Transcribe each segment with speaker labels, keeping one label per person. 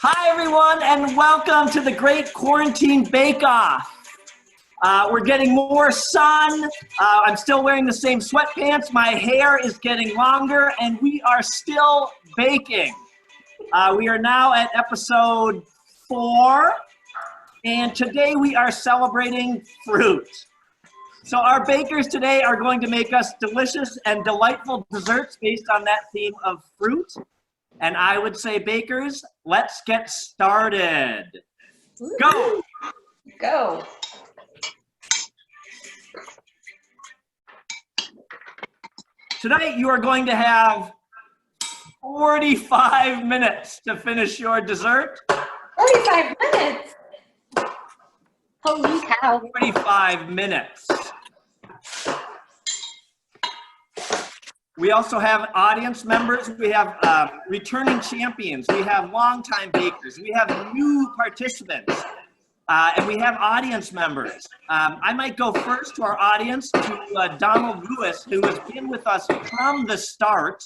Speaker 1: Hi, everyone, and welcome to the Great Quarantine Bake Off. We're getting more sun. I'm still wearing the same sweatpants. My hair is getting longer, and we are still baking. We are now at episode 4, and today we are celebrating fruit. So our bakers today are going to make us delicious and delightful desserts based on that theme of fruit. And I would say, bakers, let's get started. Go!
Speaker 2: Go.
Speaker 1: Tonight you are going to have 45 minutes to finish your dessert.
Speaker 2: 45 minutes? Holy cow.
Speaker 1: 45 minutes. We also have audience members. We have returning champions. We have longtime bakers. We have new participants. And we have audience members. I might go first to our audience, to Donald Lewis, who has been with us from the start,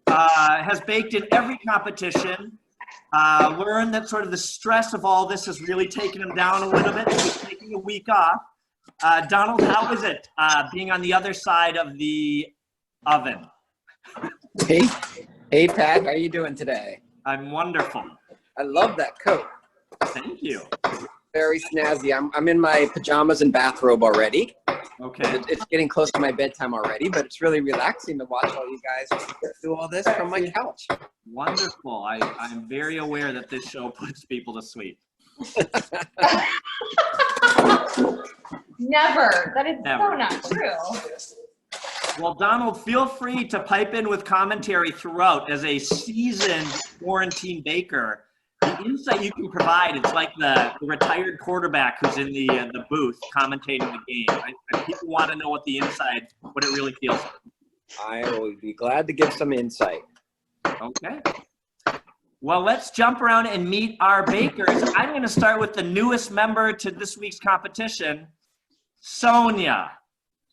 Speaker 1: has baked in every competition, learned that sort of the stress of all this has really taken him down a little bit. He's taking a week off. Donald, how is it being on the other side of the oven?
Speaker 3: Hey Pat, how are you doing today?
Speaker 1: I'm wonderful.
Speaker 3: I love that coat.
Speaker 1: Thank you.
Speaker 3: Very snazzy. I'm in my pajamas and bathrobe already.
Speaker 1: Okay.
Speaker 3: It's getting close to my bedtime already, but it's really relaxing to watch all you guys do all this from my couch.
Speaker 1: Wonderful. I'm very aware that this show puts people to sleep.
Speaker 2: Never. That is
Speaker 1: Never.
Speaker 2: so not true.
Speaker 1: Well, Donald, feel free to pipe in with commentary throughout. As a seasoned quarantine baker, the insight you can provide, it's like the retired quarterback who's in the booth commentating the game. People want to know what the inside, what it really feels like.
Speaker 3: I will be glad to give some insight.
Speaker 1: Okay. Well, let's jump around and meet our bakers. I'm going to start with the newest member to this week's competition, Sonia.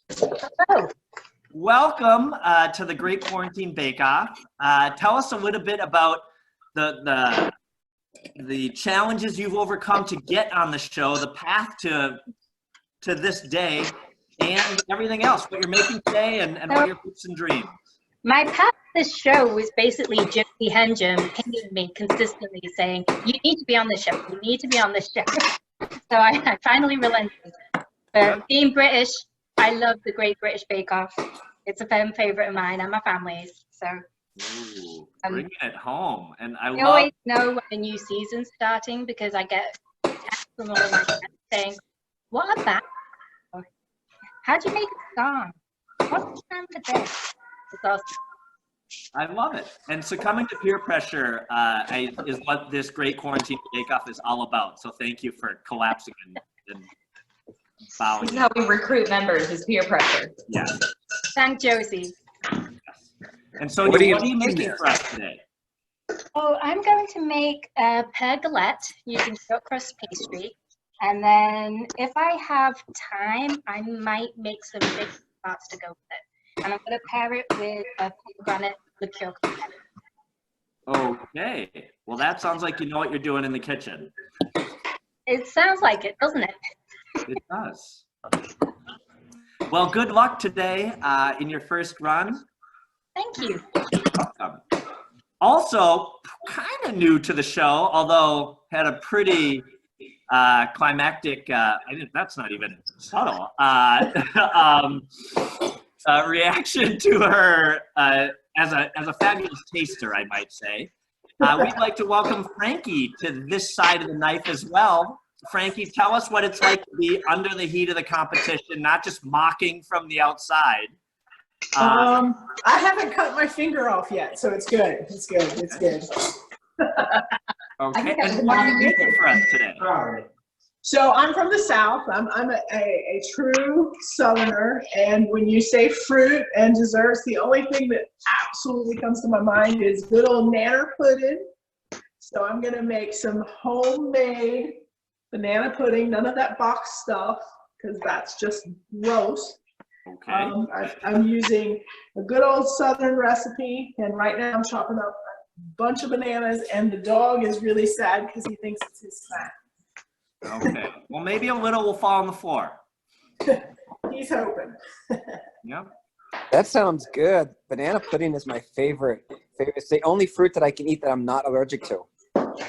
Speaker 2: Hello.
Speaker 1: Welcome to the Great Quarantine Bake Off. Tell us a little bit about the challenges you've overcome to get on the show, the path to this day, and everything else, what you're making today and what your hopes and dreams.
Speaker 4: My path to this show was basically Josie Henjum pinging me consistently saying, you need to be on the show, you need to be on the show. So I finally relented. But being British, I love the Great British Bake Off. It's a fan favorite of mine and my family's. So
Speaker 1: Ooh, bringing it home. And I
Speaker 4: always know when a new season's starting because I get texts from all of my friends saying, what about? How'd you make a song? What's the plan for this? It's awesome.
Speaker 1: I love it. And succumbing to peer pressure is what this Great Quarantine Bake Off is all about. So thank you for collapsing and bowing.
Speaker 2: This is how we recruit members, is peer pressure.
Speaker 1: Yes.
Speaker 4: Thank Josie.
Speaker 1: And so
Speaker 3: What are you
Speaker 1: making
Speaker 3: making
Speaker 1: for us today?
Speaker 4: Oh, I'm going to make a pergolette using short crust pastry. And then if I have time, I might make some big parts to go with it. And I'm going to pair it with a pomegranate liqueur.
Speaker 1: Okay. Well, that sounds like you know what you're doing in the kitchen.
Speaker 4: It sounds like it, doesn't it?
Speaker 1: It does. Well, good luck today in your first run.
Speaker 4: Thank you.
Speaker 1: Also, kind of new to the show, although had a pretty climactic, that's not even subtle, reaction to her as a fabulous taster, I might say. We'd like to welcome Frankie to this side of the knife as well. Frankie, tell us what it's like to be under the heat of the competition, not just mocking from the outside.
Speaker 5: I haven't cut my finger off yet, so it's good. It's good. It's good.
Speaker 1: Okay, and what are you making for us today?
Speaker 5: So I'm from the South. I'm a true Southerner, and when you say fruit and desserts, the only thing that absolutely comes to my mind is good old nanner pudding. So I'm gonna make some homemade banana pudding, none of that box stuff, because that's just gross.
Speaker 1: Okay.
Speaker 5: I'm using a good old Southern recipe, and right now I'm chopping up bunch of bananas, and the dog is really sad because he thinks it's his snack.
Speaker 1: Okay. Well, maybe a little will fall on the floor.
Speaker 5: He's hoping.
Speaker 1: Yep.
Speaker 3: That sounds good. Banana pudding is my favorite. It's the only fruit that I can eat that I'm not allergic to.
Speaker 2: Yeah,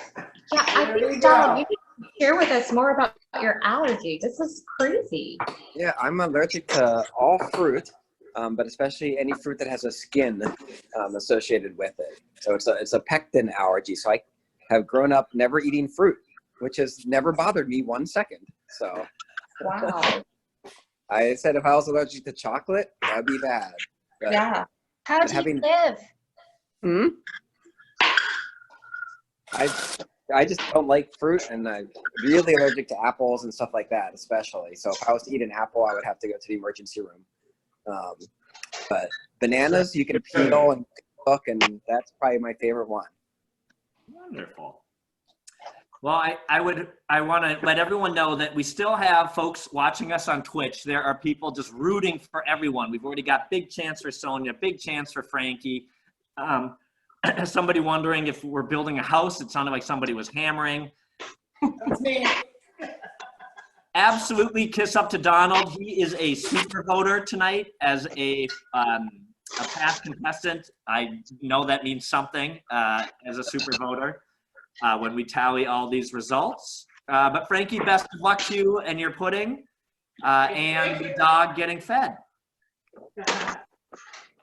Speaker 2: I
Speaker 5: There we
Speaker 2: think, Donald,
Speaker 5: go.
Speaker 2: you need to share with us more about your allergy. This is crazy.
Speaker 3: Yeah, I'm allergic to all fruit, but especially any fruit that has a skin associated with it. So it's a pectin allergy. So I have grown up never eating fruit, which has never bothered me 1 second. So
Speaker 2: Wow.
Speaker 3: I said if I was allergic to chocolate, that'd be bad. But,
Speaker 2: Yeah.
Speaker 4: How do
Speaker 3: having-
Speaker 4: you live?
Speaker 3: I just don't like fruit, and I'm really allergic to apples and stuff like that, especially. So if I was to eat an apple, I would have to go to the emergency room. But bananas, you can peel and cook, and that's probably my favorite one.
Speaker 1: Wonderful. Well, I want to let everyone know that we still have folks watching us on Twitch. There are people just rooting for everyone. We've already got big chance for Sonia, big chance for Frankie. Somebody wondering if we're building a house. It sounded like somebody was hammering.
Speaker 5: That's me.
Speaker 1: Absolutely kiss up to Donald. He is a super voter tonight as a past contestant. I know that means something as a super voter when we tally all these results. But Frankie, best of luck to you and your pudding and the dog getting fed.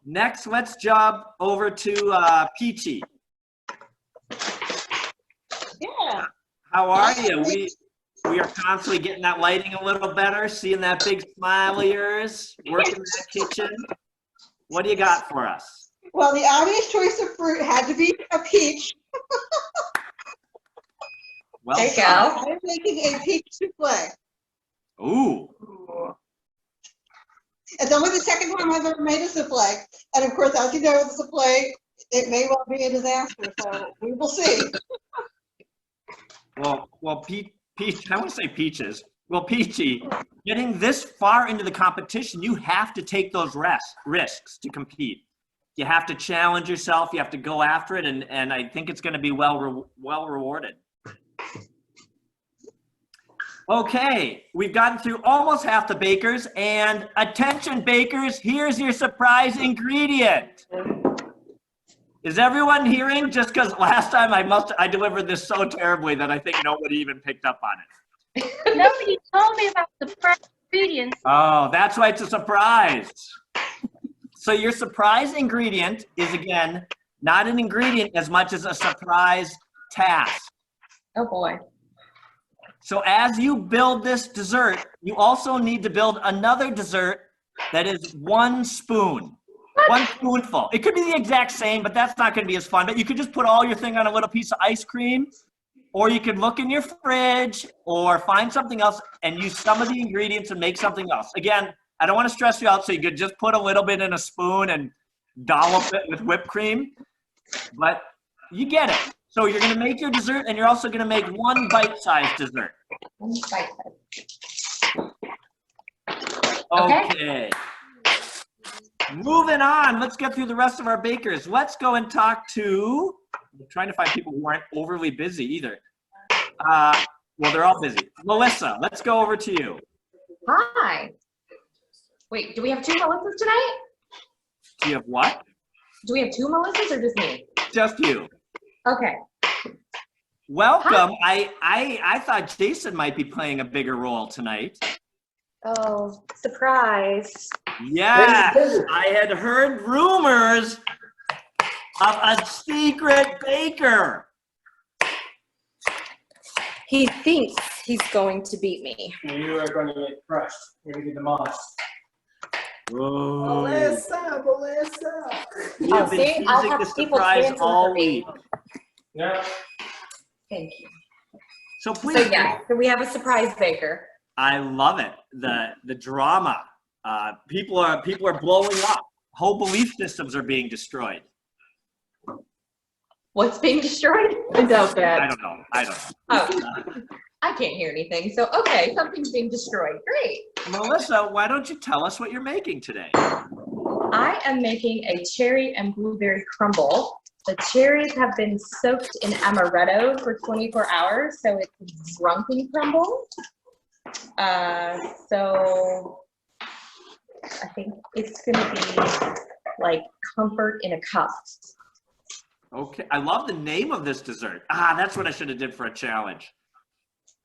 Speaker 1: Next, let's jump over to Peachy.
Speaker 6: Yeah.
Speaker 1: How are you? We are constantly getting that lighting a little better, seeing that big smile of yours, working that kitchen. What do you got for us?
Speaker 6: Well, the obvious choice of fruit had to be a peach.
Speaker 1: Well
Speaker 2: There you
Speaker 1: done.
Speaker 2: go.
Speaker 6: I'm making a peach souffle.
Speaker 1: Ooh.
Speaker 6: It's only the second time I've ever made a souffle. And of course, as you know, the souffle, it may well be a disaster, so we will see.
Speaker 1: Well, Peach, I want to say Peaches. Well, Peachy, getting this far into the competition, you have to take those risks to compete. You have to challenge yourself. You have to go after it, and I think it's going to be well rewarded. Okay, we've gotten through almost half the bakers, and attention bakers, here's your surprise ingredient. Is everyone hearing? Just because last time I delivered this so terribly that I think nobody even picked up on it.
Speaker 4: Nobody told me about the fresh ingredients.
Speaker 1: Oh, that's why it's a surprise. So your surprise ingredient is, again, not an ingredient as much as a surprise task.
Speaker 2: Oh boy.
Speaker 1: So as you build this dessert, you also need to build another dessert that is 1 spoon. 1 spoonful. It could be the exact same, but that's not going to be as fun. But you could just put all your thing on a little piece of ice cream, or you could look in your fridge or find something else and use some of the ingredients and make something else. Again, I don't want to stress you out, so you could just put a little bit in a spoon and dollop it with whipped cream, but you get it. So you're going to make your dessert, and you're also going to make 1 bite-sized dessert. Okay. Moving on, let's get through the rest of our bakers. Let's go and talk to, I'm trying to find people who aren't overly busy either. Well, they're all busy. Melissa, let's go over to you.
Speaker 2: Hi. Wait, do we have 2 Melissas tonight?
Speaker 1: Do you have what?
Speaker 2: Do we have 2 Melissas or just me?
Speaker 1: Just you.
Speaker 2: Okay.
Speaker 1: Welcome. I thought Jason might be playing a bigger role tonight.
Speaker 2: Oh, surprise.
Speaker 1: Yes, I had heard rumors of a secret baker.
Speaker 7: He thinks he's going to beat me.
Speaker 8: You are going to get crushed. You're going to be demolished.
Speaker 1: Whoa.
Speaker 5: Melissa.
Speaker 1: We have been
Speaker 2: see, I'll
Speaker 1: teasing
Speaker 2: have
Speaker 1: the
Speaker 2: people
Speaker 1: surprise
Speaker 2: dancing
Speaker 1: all
Speaker 2: for me.
Speaker 1: week.
Speaker 8: Yeah.
Speaker 2: Thank you.
Speaker 1: So please,
Speaker 2: So yeah, so we have a surprise baker.
Speaker 1: I love it. The drama. People are blowing up. Whole belief systems are being destroyed.
Speaker 2: What's being destroyed? I doubt that.
Speaker 1: I don't know.
Speaker 2: Oh, I can't hear anything. So, okay, something's being destroyed. Great.
Speaker 1: Melissa, why don't you tell us what you're making today?
Speaker 2: I am making a cherry and blueberry crumble The cherries have been soaked in amaretto for 24 hours, so it's drunken crumble. So I think it's gonna be like comfort in a cup.
Speaker 1: Okay, I love the name of this dessert. Ah, that's what I should have did for a challenge.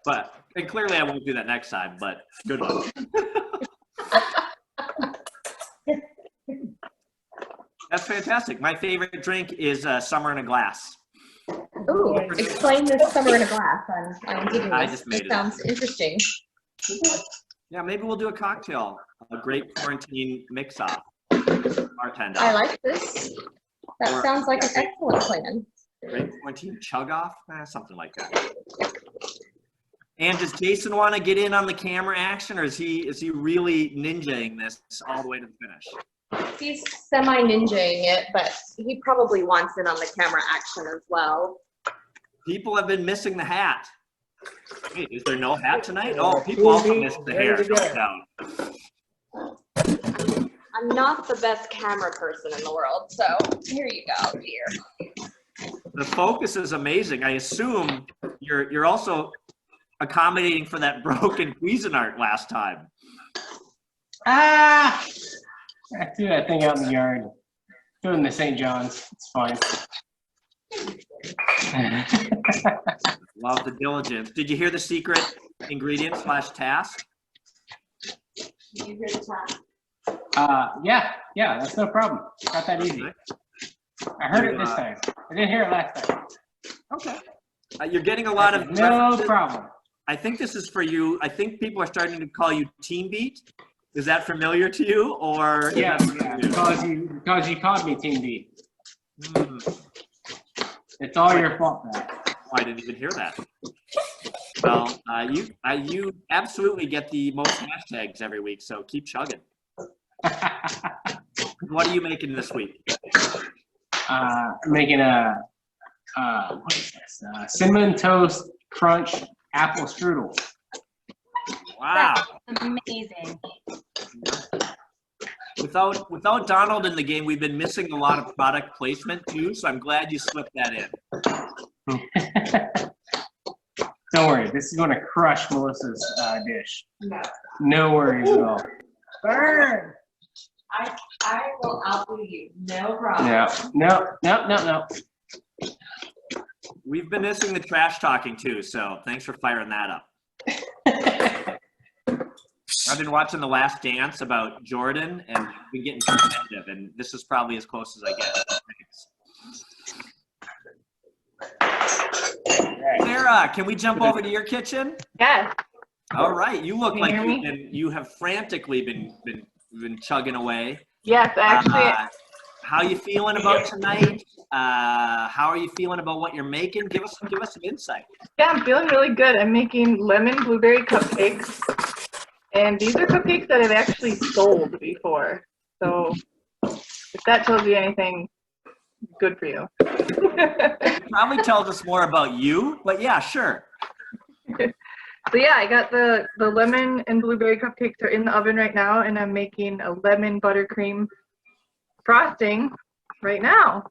Speaker 1: But, and clearly I won't do that next time, but good one. That's fantastic. My favorite drink is Summer in a Glass.
Speaker 2: Ooh, explain this summer in a glass. I'm digging
Speaker 1: I
Speaker 2: this.
Speaker 1: just made
Speaker 2: This
Speaker 1: it up.
Speaker 2: sounds interesting.
Speaker 1: Yeah, maybe we'll do a cocktail, a great quarantine mix-off. Bartender.
Speaker 2: I like this. That sounds like an excellent plan.
Speaker 1: Great quarantine chug-off? Something like that. And does Jason want to get in on the camera action, or is he really ninjaing this all the way to the finish?
Speaker 2: He's semi-ninjaing it, but he probably wants in on the camera action as well.
Speaker 1: People have been missing the hat. Wait, is there no hat tonight? Oh, people also missed the hair. Down.
Speaker 2: I'm not the best camera person in the world, so here you go, dear.
Speaker 1: The focus is amazing. I assume you're also accommodating for that broken Cuisinart last time.
Speaker 8: I threw that thing out in the yard. Doing the St. John's. It's fine.
Speaker 1: Love the diligence. Did you hear the secret ingredient / task?
Speaker 2: Did you hear the task?
Speaker 8: Yeah, that's no problem. Not that easy. I heard it this time. I didn't hear it last time.
Speaker 1: Okay. You're getting a lot of
Speaker 8: No
Speaker 1: references.
Speaker 8: problem.
Speaker 1: I think this is for you. I think people are starting to call you Team Beat. Is that familiar to you, or?
Speaker 8: Yeah, because you called me Team B. It's all your fault, man.
Speaker 1: Oh, I didn't even hear that. Well, you absolutely get the most hashtags every week, so keep chugging. What are you making this week?
Speaker 8: I'm making a what is this? Cinnamon toast crunch apple strudel.
Speaker 1: Wow.
Speaker 4: That's amazing.
Speaker 1: Without Donald in the game, we've been missing a lot of product placement too, so I'm glad you slipped that in.
Speaker 8: Don't worry, this is going to crush Melissa's dish. No worries at all.
Speaker 5: Burn.
Speaker 2: I will outdo you. No problem.
Speaker 8: No.
Speaker 1: We've been missing the trash talking too, so thanks for firing that up. I've been watching The Last Dance about Jordan, and I've been getting competitive, and this is probably as close as I get. Sarah, can we jump over to your kitchen?
Speaker 9: Yes.
Speaker 1: All right, you look
Speaker 9: Can
Speaker 1: like
Speaker 9: you hear
Speaker 1: you have frantically been chugging away.
Speaker 9: Yes, actually.
Speaker 1: How you feeling about tonight? How are you feeling about what you're making? Give us some insight.
Speaker 9: Yeah, I'm feeling really good. I'm making lemon blueberry cupcakes. And these are cupcakes that I've actually sold before. So if that tells you anything, good for you.
Speaker 1: It probably tells us more about you, but yeah, sure.
Speaker 9: So yeah, I got the lemon and blueberry cupcakes are in the oven right now, and I'm making a lemon buttercream frosting right now.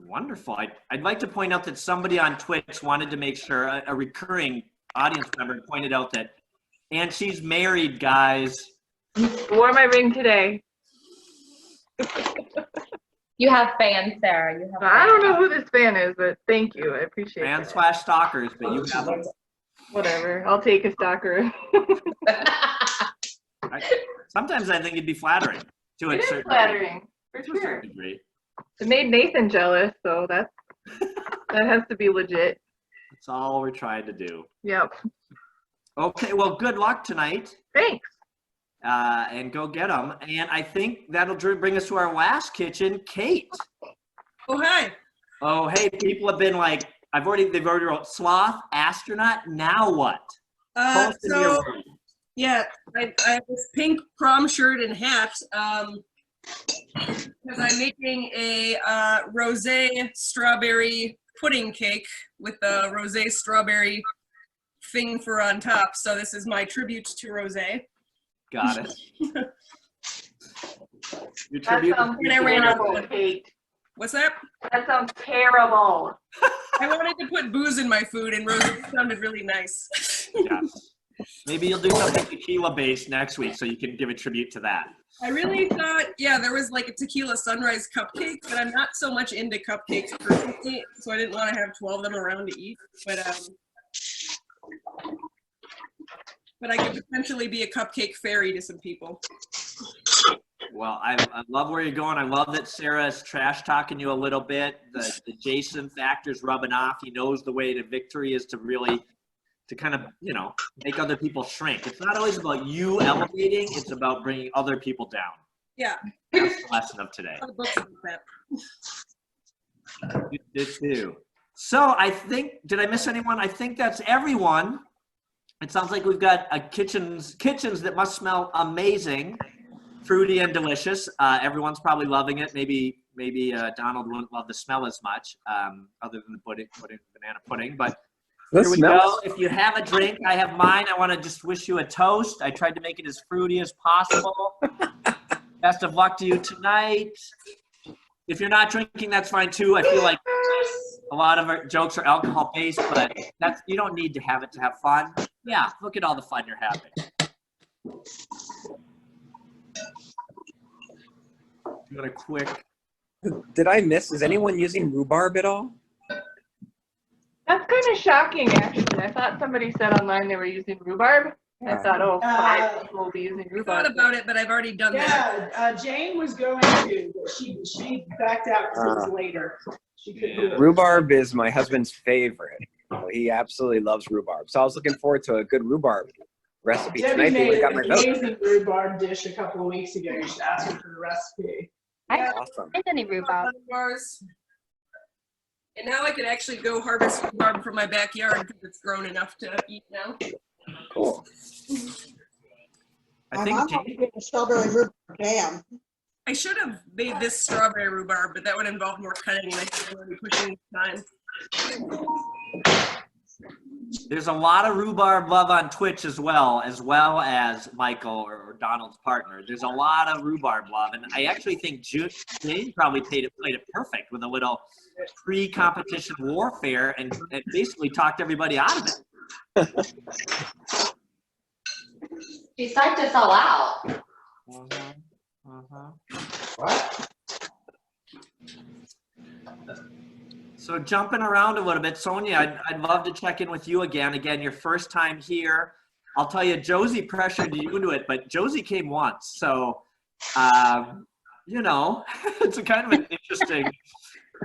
Speaker 1: Wonderful. I'd like to point out that somebody on Twitch wanted to make sure, a recurring audience member pointed out that, and she's married, guys.
Speaker 9: Wore my ring today.
Speaker 2: You have fans, Sarah. You have
Speaker 9: I don't
Speaker 2: fans.
Speaker 9: know who this fan is, but thank you. I appreciate
Speaker 1: Fan
Speaker 9: it.
Speaker 1: / stalkers, but you have them.
Speaker 9: Whatever. I'll take a stalker.
Speaker 1: Sometimes I think it'd be flattering to
Speaker 9: It
Speaker 1: a
Speaker 9: is
Speaker 1: certain
Speaker 9: flattering, for
Speaker 1: to a
Speaker 9: sure.
Speaker 1: certain degree.
Speaker 9: It made Nathan jealous, so that has to be legit.
Speaker 1: That's all we're trying to do.
Speaker 9: Yep.
Speaker 1: Okay, well, good luck tonight.
Speaker 9: Thanks.
Speaker 1: And go get them. And I think that'll bring us to our last kitchen, Kate.
Speaker 10: Oh, hi.
Speaker 1: Oh, hey, people have been like, they've already wrote sloth, astronaut, now what? Post in your room.
Speaker 10: Yeah, I have this pink prom shirt and hat because I'm making a rosé strawberry pudding cake with a rosé strawberry thing for on top. So this is my tribute to rosé.
Speaker 1: Got it. Your
Speaker 9: That
Speaker 1: tribute.
Speaker 9: sounds
Speaker 10: And I ran out of
Speaker 9: adorable, Kate.
Speaker 10: What's that?
Speaker 9: That sounds terrible.
Speaker 10: I wanted to put booze in my food, and rosé sounded really nice.
Speaker 1: Yes. Maybe you'll do something tequila based next week so you can give a tribute to that.
Speaker 10: I really thought, yeah, there was like a tequila sunrise cupcake, but I'm not so much into cupcakes personally, so I didn't want to have 12 of them around to eat. But I could potentially be a cupcake fairy to some people.
Speaker 1: Well, I love where you're going. I love that Sarah is trash talking you a little bit. The Jason factor's rubbing off. He knows the way to victory is to really, to kind of, you know, make other people shrink. It's not always about you elevating. It's about bringing other people down.
Speaker 10: Yeah.
Speaker 1: That's the lesson of today. You did too. So I think, did I miss anyone? I think that's everyone. It sounds like we've got a kitchens that must smell amazing, fruity and delicious. Everyone's probably loving it. Maybe Donald wouldn't love the smell as much, other than the banana pudding. But here we go. If you have a drink, I have mine. I want to just wish you a toast. I tried to make it as fruity as possible. Best of luck to you tonight. If you're not drinking, that's fine too. I feel like a lot of our jokes are alcohol based, but that's, you don't need to have it to have fun. Yeah, look at all the fun you're having. Got a quick.
Speaker 3: Did I miss? Is anyone using rhubarb at all?
Speaker 9: That's kind of shocking, actually. I thought somebody said online they were using rhubarb. I thought, oh, 5 people will be using
Speaker 10: I
Speaker 9: rhubarb.
Speaker 10: thought about it, but I've already done that.
Speaker 5: Yeah, Jane was going to, but she backed out because it was later. She couldn't do it.
Speaker 3: Rhubarb is my husband's favorite. He absolutely loves rhubarb. So I was looking forward to a good rhubarb recipe
Speaker 5: Debbie
Speaker 3: tonight. They
Speaker 5: made
Speaker 3: got
Speaker 5: an
Speaker 3: my vote.
Speaker 5: amazing rhubarb dish a couple of weeks ago. You should ask her for the recipe.
Speaker 4: I
Speaker 3: Awesome.
Speaker 4: don't find any rhubarb.
Speaker 10: Bars. And now I can actually go harvest rhubarb from my backyard because it's grown enough to eat now.
Speaker 3: Cool.
Speaker 1: I
Speaker 6: I'm
Speaker 1: think
Speaker 6: not
Speaker 1: Jane,
Speaker 6: getting strawberry rhubarb jam.
Speaker 10: I should have made this strawberry rhubarb, but that would involve more cutting, and I think I'm already pushing time.
Speaker 1: there's a lot of rhubarb love on Twitch as well as Michael or Donald's partner. There's a lot of rhubarb love, and I actually think Jane probably played it perfect with a little pre-competition warfare and basically talked everybody out of it.
Speaker 7: She psyched us all out.
Speaker 1: What? So jumping around a little bit, Sonia, I'd love to check in with you again. Again, your first time here. I'll tell you, Josie pressured you into it, but Josie came once. So, you know, it's a kind of an interesting,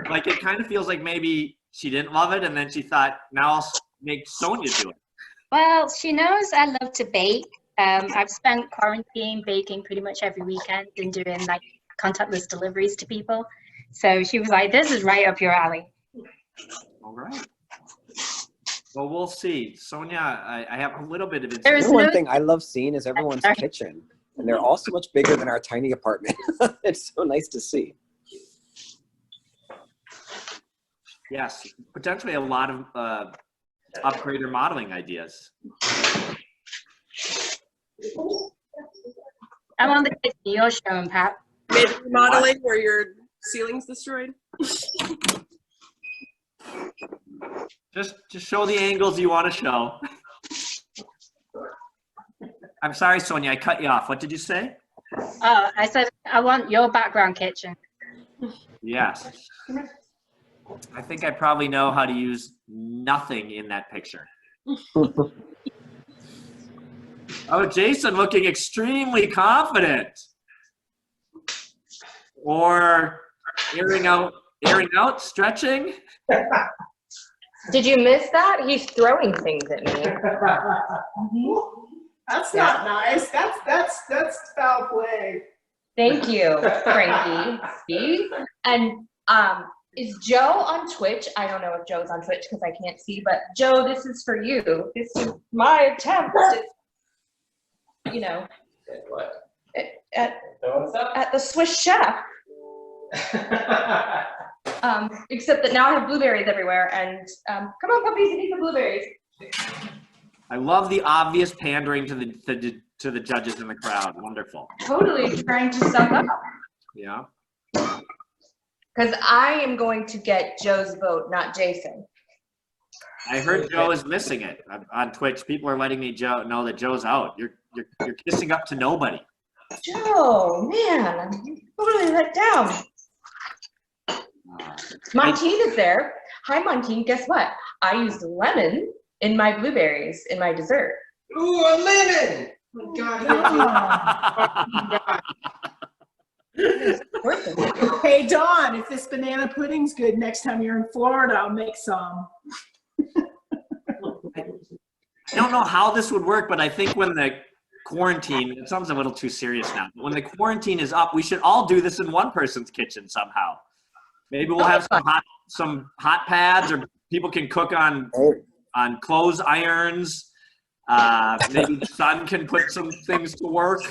Speaker 1: like it kind of feels like maybe she didn't love it and then she thought, now I'll make Sonia do it.
Speaker 4: Well, she knows I love to bake. I've spent quarantine baking pretty much every weekend and doing like contactless deliveries to people. So she was like, this is right up your alley.
Speaker 1: All right. Well, we'll see. Sonia, I have a little bit of it.
Speaker 3: You know, one thing I love seeing is everyone's kitchen. And they're all so much bigger than our tiny apartment. It's so nice to see.
Speaker 1: Yes, potentially a lot of upgrade or modeling ideas.
Speaker 4: I'm on the kitchen, you're showing, Pat.
Speaker 10: Maybe remodeling where your ceiling's destroyed.
Speaker 1: Just show the angles you want to show. I'm sorry, Sonia, I cut you off. What did you say?
Speaker 4: I said, I want your background kitchen.
Speaker 1: Yes. I think I probably know how to use nothing in that picture. Oh, Jason looking extremely confident. Or airing out, stretching.
Speaker 7: Did you miss that? He's throwing things at me.
Speaker 5: That's not nice. That's foul play.
Speaker 7: Thank you, Frankie. See? And is Joe on Twitch? I don't know if Joe's on Twitch because I can't see, but Joe, this is for you. This is my attempt at, you know, at the Swiss Chef. Except that now I have blueberries everywhere, and come on, puppies, and eat the blueberries.
Speaker 1: I love the obvious pandering to the judges in the crowd. Wonderful.
Speaker 7: Totally trying to suck up.
Speaker 1: Yeah.
Speaker 7: Because I am going to get Joe's vote, not Jason.
Speaker 1: I heard Joe is missing it on Twitch. People are letting me know that Joe's out. You're kissing up to nobody.
Speaker 7: Joe, man, I'm totally let down. Montine is there. Hi, Montine. Guess what? I used lemon in my blueberries in my dessert.
Speaker 11: Ooh, a lemon! Oh, God,
Speaker 5: Hey, Dawn, if this banana pudding's good next time you're in Florida, I'll make some.
Speaker 1: I don't know how this would work, but I think when the quarantine, it sounds a little too serious now, but when the quarantine is up, we should all do this in one person's kitchen somehow. Maybe we'll have some hot pads, or people can cook on clothes irons. Maybe the son can put some things to work.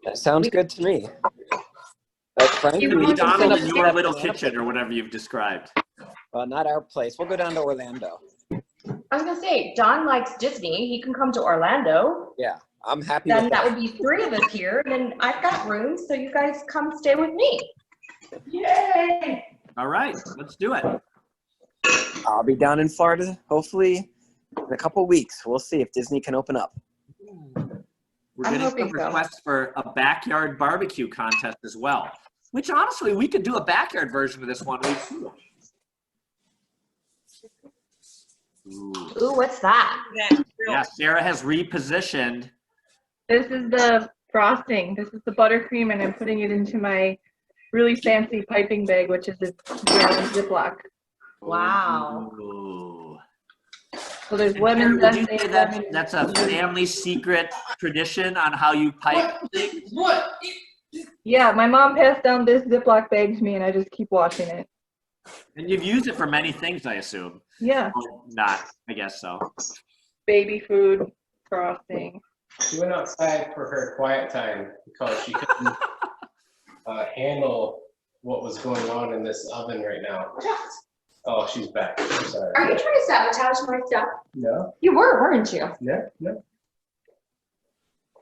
Speaker 3: That sounds good to me. Frank,
Speaker 1: Maybe McDonald's in your little kitchen or whatever you've described.
Speaker 3: Well, not our place. We'll go down to Orlando.
Speaker 7: I was gonna say, Don likes Disney. He can come to Orlando.
Speaker 3: Yeah, I'm happy
Speaker 7: Then
Speaker 3: with
Speaker 7: that would be 3 of us here, and then I've got room, so you guys come stay with me.
Speaker 5: Yay!
Speaker 1: All right, let's do it.
Speaker 3: I'll be down in Florida, hopefully in a couple weeks. We'll see if Disney can open up.
Speaker 1: We're getting some requests for a backyard barbecue contest as well, which honestly, we could do a backyard version of this one week too.
Speaker 7: Ooh, what's that?
Speaker 1: Yeah, Sarah has repositioned.
Speaker 9: This is the frosting. This is the buttercream, and I'm putting it into my really fancy piping bag, which is a brown Ziploc.
Speaker 7: Wow.
Speaker 1: Ooh.
Speaker 9: So there's lemon
Speaker 1: Would you
Speaker 9: zest,
Speaker 1: say
Speaker 9: lemon-
Speaker 1: that's a family secret tradition on how you pipe things?
Speaker 11: What?
Speaker 9: Yeah, my mom passed down this Ziploc bag to me, and I just keep washing it.
Speaker 1: And you've used it for many things, I assume.
Speaker 9: Yeah,
Speaker 1: Well, not, I guess so.
Speaker 9: baby food, frosting.
Speaker 11: She went outside for her quiet time because she couldn't handle what was going on in this oven right now. Oh, she's back. I'm sorry.
Speaker 7: Are you trying to sabotage my stuff?
Speaker 11: No,
Speaker 7: You were, weren't you?
Speaker 11: no.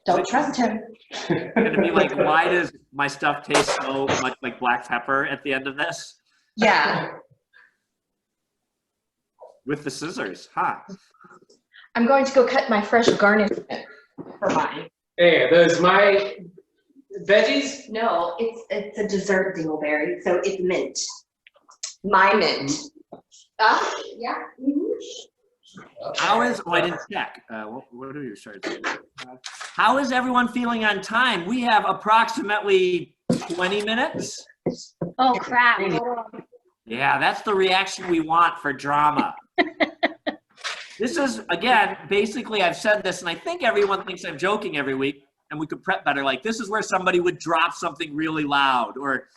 Speaker 7: Don't trust him.
Speaker 1: It's gonna be like, why does my stuff taste so much like black pepper at the end of this?
Speaker 7: Yeah.
Speaker 1: With the scissors, huh?
Speaker 7: I'm going to go cut my fresh garnish for mine.
Speaker 11: Hey, are those my veggies?
Speaker 7: No, it's a dessert dingleberry, so it's mint. My mint. Yeah.
Speaker 1: How is, oh, I didn't check. What are your shirts? How is everyone feeling on time? We have approximately 20 minutes.
Speaker 4: Oh, crap.
Speaker 1: Yeah, that's the reaction we want for drama. This is, again, basically I've said this, and I think everyone thinks I'm joking every week, and we could prep better. Like, this is where somebody would drop something really loud, or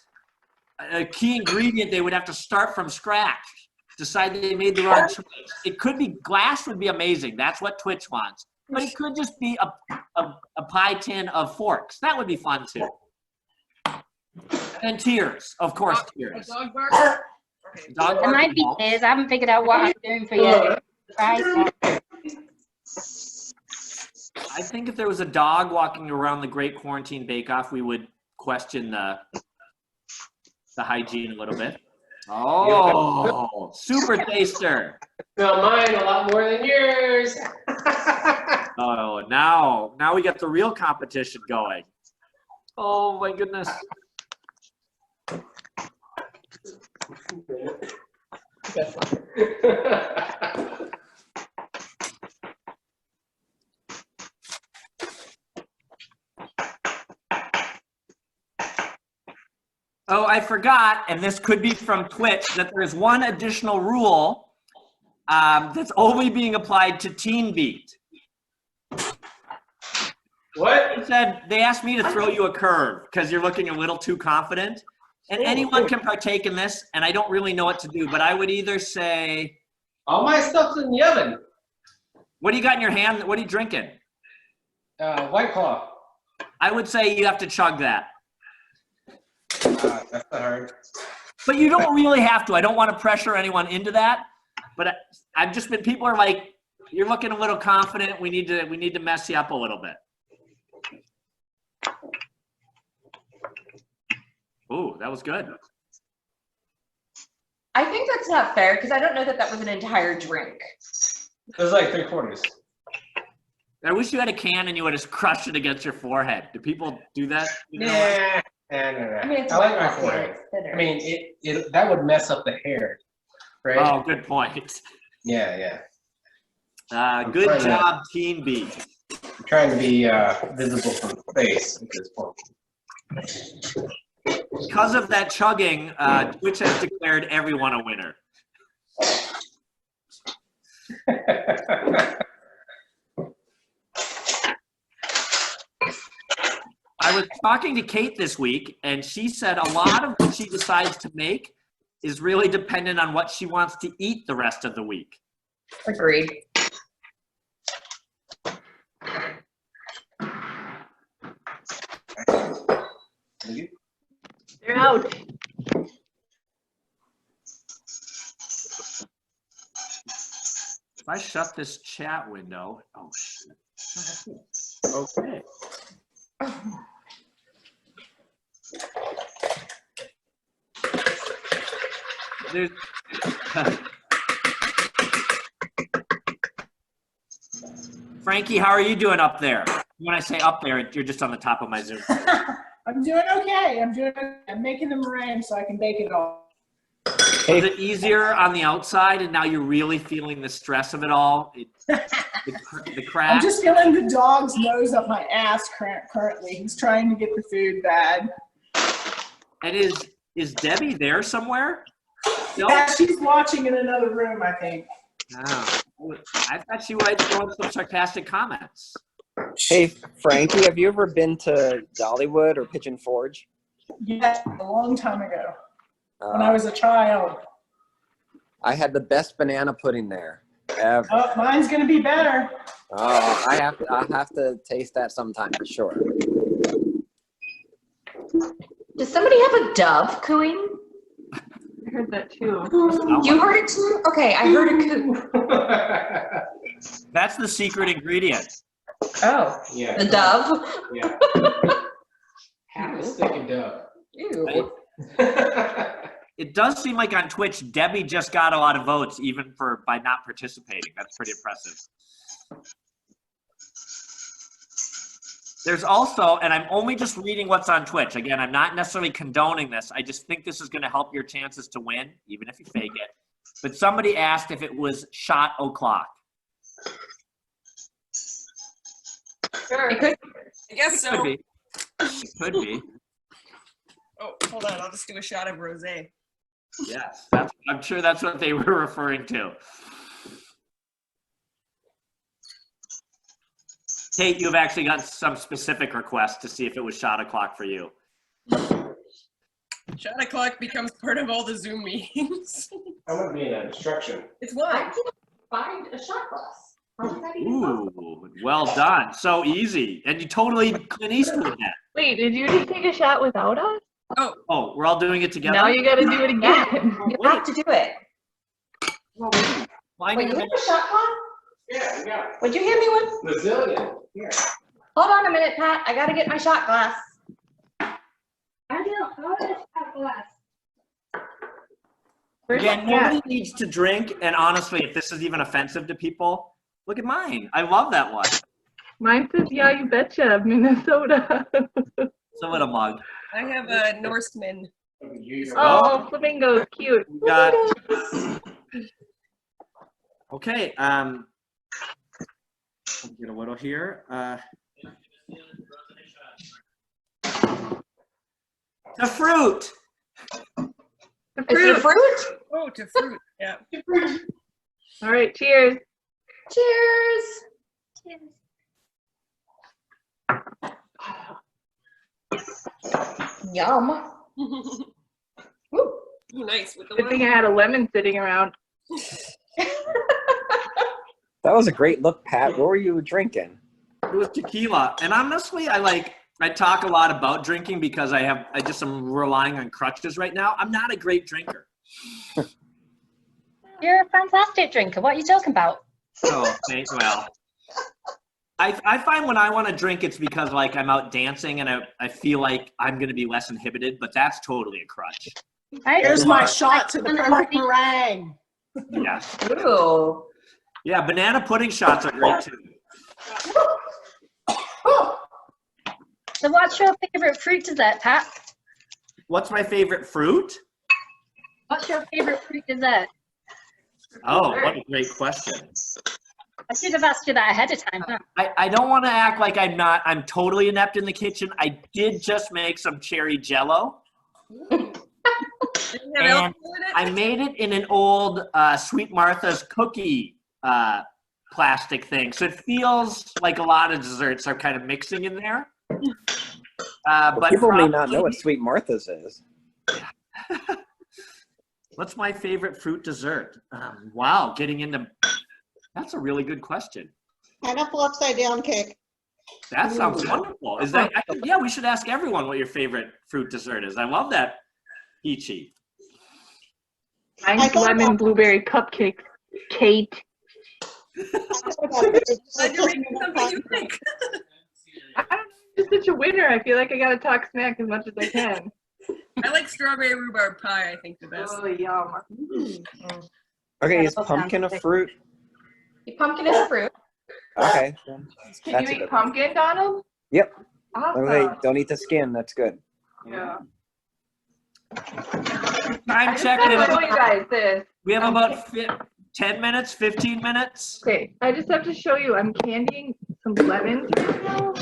Speaker 1: a key ingredient they would have to start from scratch, decide they made the wrong choice. It could be, glass would be amazing. That's what Twitch wants. But it could just be a pie tin of forks. That would be fun too. And tears, of course, tears.
Speaker 10: Dog bark?
Speaker 1: Dog
Speaker 4: It might be
Speaker 1: bark.
Speaker 4: his. I haven't figured out what I'm doing for you. Right?
Speaker 1: I think if there was a dog walking around the Great Quarantine Bake Off, we would question the hygiene a little bit. Oh, super taster.
Speaker 11: Smell mine a lot more than yours.
Speaker 1: Oh, now we got the real competition going. Oh my goodness. Oh, I forgot, and this could be from Twitch, that there's one additional rule that's only being applied to Teen Beat.
Speaker 11: What?
Speaker 1: They asked me to throw you a curve because you're looking a little too confident. And anyone can partake in this, and I don't really know what to do, but I would either say...
Speaker 11: All my stuff's in the oven.
Speaker 1: What do you got in your hand? What are you drinking?
Speaker 11: White Claw.
Speaker 1: I would say you have to chug that.
Speaker 11: That's not hard.
Speaker 1: But you don't really have to. I don't want to pressure anyone into that. But I've just been, people are like, you're looking a little confident. We need to mess you up a little bit. Oh, that was good.
Speaker 7: I think that's not fair because I don't know that that was an entire drink.
Speaker 11: It was like 3/4.
Speaker 1: I wish you had a can and you would have crushed it against your forehead. Do people do that? You know what?
Speaker 11: Yeah. No.
Speaker 7: I mean, it's
Speaker 11: I like my
Speaker 7: not
Speaker 11: forehead.
Speaker 7: it's thinner.
Speaker 11: I mean, it that would mess up the hair, right?
Speaker 1: Oh, good point.
Speaker 11: Yeah.
Speaker 1: Good
Speaker 11: trying to-
Speaker 1: job, Team B.
Speaker 11: I'm trying to be visible from space at this point.
Speaker 1: Because of that chugging, Twitch has declared everyone a winner. I was talking to Kate this week, and she said a lot of what she decides to make is really dependent on what she wants to eat the rest of the week.
Speaker 7: Agreed.
Speaker 9: They're out.
Speaker 1: If I shut this chat window, oh shit. Okay. There's, Frankie, how are you doing up there? When I say up there, you're just on the top of my Zoom.
Speaker 5: I'm doing okay. I'm making the meringue so I can bake it all.
Speaker 1: Was it easier on the outside, and now you're really feeling the stress of it all? The crack?
Speaker 5: I'm just feeling the dog's nose up my ass currently. He's trying to get the food bad.
Speaker 1: And is Debbie there somewhere? No?
Speaker 5: Yeah, she's watching in another room, I think.
Speaker 1: Oh. I thought she might throw some sarcastic comments.
Speaker 3: Hey, Frankie, have you ever been to Dollywood or Pigeon Forge?
Speaker 5: Yeah, a long time ago, when I was a child.
Speaker 3: I had the best banana pudding there ever.
Speaker 5: Oh, mine's gonna be better.
Speaker 3: Oh, I have to taste that sometime for sure.
Speaker 7: Does somebody have a dove cooing?
Speaker 9: I heard that too.
Speaker 7: You heard it too? Okay, I heard a coo.
Speaker 1: That's the secret ingredient.
Speaker 7: Oh,
Speaker 11: Yeah.
Speaker 7: the dove?
Speaker 11: Yeah. Half a stick of dove.
Speaker 7: Ew.
Speaker 1: It does seem like on Twitch, Debbie just got a lot of votes, even by not participating. That's pretty impressive. There's also, and I'm only just reading what's on Twitch. Again, I'm not necessarily condoning this. I just think this is going to help your chances to win, even if you fake it. But somebody asked if it was shot o'clock.
Speaker 10: Sure. I guess so.
Speaker 1: Could be. It could be.
Speaker 10: Oh, hold on. I'll just do a shot of rosé.
Speaker 1: Yes, I'm sure that's what they were referring to. Kate, you've actually got some specific requests to see if it was shot o'clock for you.
Speaker 10: Shot o'clock becomes part of all the Zoom meetings.
Speaker 11: I want to be in that instruction.
Speaker 10: It's
Speaker 7: I
Speaker 10: why.
Speaker 7: can't find a shot glass. How did that even possible?
Speaker 1: Ooh, well done. So easy. And you totally Clint Eastwood that.
Speaker 9: Wait, did you just take a shot without us?
Speaker 1: Oh, we're all doing it together?
Speaker 9: Now you gotta do it again.
Speaker 7: You have to do it.
Speaker 1: Why
Speaker 7: Wait, you
Speaker 1: not?
Speaker 7: have a shot glass?
Speaker 11: Yeah, we got
Speaker 7: Would you hand me one?
Speaker 11: Brazilian. Here.
Speaker 7: Hold on a minute, Pat. I gotta get my shot glass.
Speaker 4: I don't know how to shot glass.
Speaker 9: Where's
Speaker 1: Again,
Speaker 9: my cat?
Speaker 1: nobody needs to drink. And honestly, if this is even offensive to people, look at mine. I love that one.
Speaker 9: Mine says, yeah, you betcha, Minnesota.
Speaker 1: So in a mug.
Speaker 10: I have a Norseman.
Speaker 9: Oh, flamingo's cute.
Speaker 1: We got. Okay. I'll get a little here. The fruit.
Speaker 9: The
Speaker 7: Is it
Speaker 9: fruit.
Speaker 7: fruit?
Speaker 10: Oh, to fruit. Yeah.
Speaker 9: All right, cheers.
Speaker 7: Cheers. Yum. Woo.
Speaker 10: Ooh, nice with the
Speaker 9: Good thing I
Speaker 10: lemon.
Speaker 9: had a lemon sitting around.
Speaker 3: That was a great look, Pat. What were you drinking?
Speaker 1: It was tequila. And honestly, I talk a lot about drinking because I just am relying on crutches right now. I'm not a great drinker.
Speaker 4: You're a fantastic drinker. What are you talking about?
Speaker 1: So, well, I find when I want to drink, it's because like I'm out dancing and I feel like I'm going to be less inhibited, but that's totally a crutch.
Speaker 5: Here's my shot to the perfect meringue.
Speaker 1: Yeah.
Speaker 7: Ooh.
Speaker 1: Yeah, banana pudding shots are great too.
Speaker 4: So what's your favorite fruit dessert, Pat?
Speaker 1: What's my favorite fruit?
Speaker 4: What's your favorite fruit dessert?
Speaker 1: Oh, what a great question.
Speaker 4: I should have asked you that ahead of time, huh?
Speaker 1: I don't want to act like I'm totally inept in the kitchen. I did just make some cherry jello. And I made it in an old Sweet Martha's cookie plastic thing. So it feels like a lot of desserts are kind of mixing in there. But
Speaker 3: People may not know what Sweet Martha's is.
Speaker 1: What's my favorite fruit dessert? Wow, getting into... That's a really good question.
Speaker 6: Pineapple upside down cake.
Speaker 1: That sounds wonderful. Is that? Yeah, we should ask everyone what your favorite fruit dessert is. I love that, Peachy.
Speaker 9: Mine's lemon blueberry cupcake. Kate.
Speaker 10: Glad you're making something you think.
Speaker 9: I don't know. I'm just such a winner. I feel like I gotta talk smack as much as I can.
Speaker 10: I like strawberry rhubarb pie, I think the best.
Speaker 9: Oh, yum.
Speaker 3: Okay, is pumpkin a fruit?
Speaker 7: Pumpkin is a fruit.
Speaker 3: Okay.
Speaker 9: Can
Speaker 3: That's
Speaker 9: you
Speaker 3: a
Speaker 9: eat pumpkin, Donald?
Speaker 3: Yep.
Speaker 9: Awesome.
Speaker 3: Okay, don't eat the skin. That's good.
Speaker 9: Yeah.
Speaker 1: Time check.
Speaker 9: I just gotta show you guys this.
Speaker 1: We have about 10 minutes, 15 minutes.
Speaker 9: Okay, I just have to show you. I'm candying some lemons right now.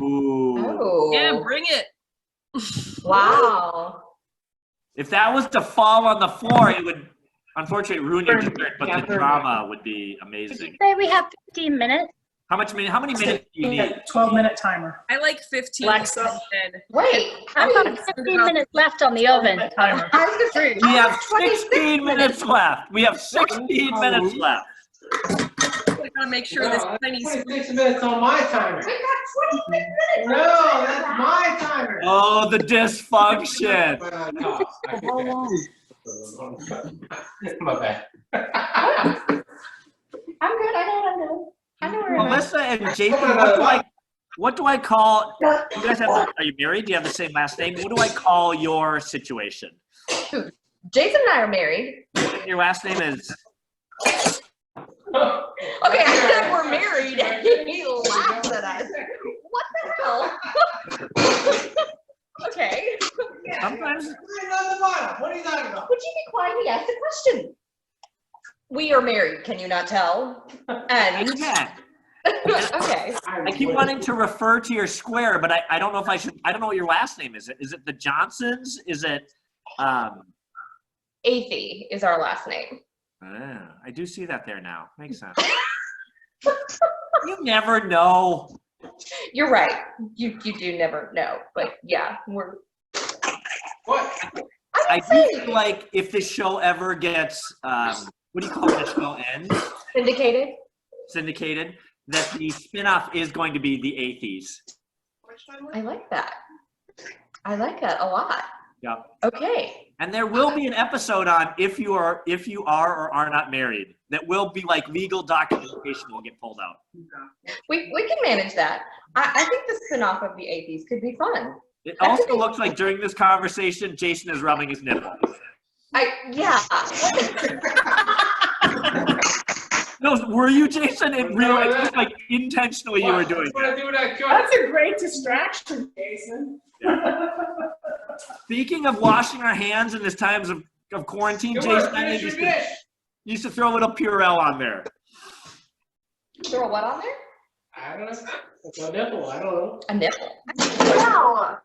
Speaker 1: Ooh.
Speaker 7: Oh.
Speaker 10: Yeah, bring it.
Speaker 7: Wow.
Speaker 1: If that was to fall on the floor, it would unfortunately ruin your dessert, but the drama would be amazing.
Speaker 4: Say we have 15 minutes.
Speaker 1: How many minutes do you need?
Speaker 5: 12-minute timer.
Speaker 10: I like 15
Speaker 5: Alexa.
Speaker 10: instead.
Speaker 7: Wait.
Speaker 4: I've got 15 minutes left on the oven.
Speaker 5: Timer.
Speaker 7: I was gonna say,
Speaker 1: We have 16 minutes left. We have 16 minutes left.
Speaker 10: I gotta make sure this tiny
Speaker 11: 26 minutes on my timer.
Speaker 7: we got 26 minutes.
Speaker 11: No, that's my timer.
Speaker 1: Oh, the dysfunction.
Speaker 11: When I talk, I can- My bad.
Speaker 7: I'm good. I know what I'm doing. I know where I'm at.
Speaker 1: Melissa and Jason, what do I call? You guys have? Are you married? Do you have the same last name? What do I call your situation?
Speaker 7: Jason and I are married.
Speaker 1: Your last name is.
Speaker 7: Okay, I said we're married, and he laughed at us. What the hell? Okay.
Speaker 1: Sometimes.
Speaker 11: What are you talking about?
Speaker 7: Would you be quiet? He asked a question. We are married. Can you not tell? And
Speaker 1: Yeah.
Speaker 7: okay.
Speaker 1: I keep wanting to refer to your square, but I don't know if I should. I don't know what your last name is. Is it the Johnsons? Is it?
Speaker 7: Athey is our last name.
Speaker 1: I do see that there now. Makes sense. You never know.
Speaker 7: You're right. You do never know, but yeah, we're.
Speaker 11: What?
Speaker 1: I do feel like if this show ever gets, what do you call the show ends?
Speaker 7: Syndicated.
Speaker 1: Syndicated, that the spinoff is going to be the Atheys.
Speaker 7: I like that. I like that a lot.
Speaker 1: Yep.
Speaker 7: Okay.
Speaker 1: And there will be an episode on if you are or are not married. That will be like legal documentation will get pulled out.
Speaker 7: We can manage that. I think the spin-off of the Atheys could be fun.
Speaker 1: It also looks like during this conversation, Jason is rubbing his nipple.
Speaker 7: Yeah.
Speaker 1: No, were you, Jason? It really, it looked like intentionally you were doing that.
Speaker 5: That's a great distraction, Jason.
Speaker 1: Speaking of washing our hands in this times of quarantine, Jason, I think you should throw a little Purell on there.
Speaker 7: Throw what on there?
Speaker 11: I don't know. It's a nipple. I don't know.
Speaker 7: A nipple.
Speaker 9: Wow.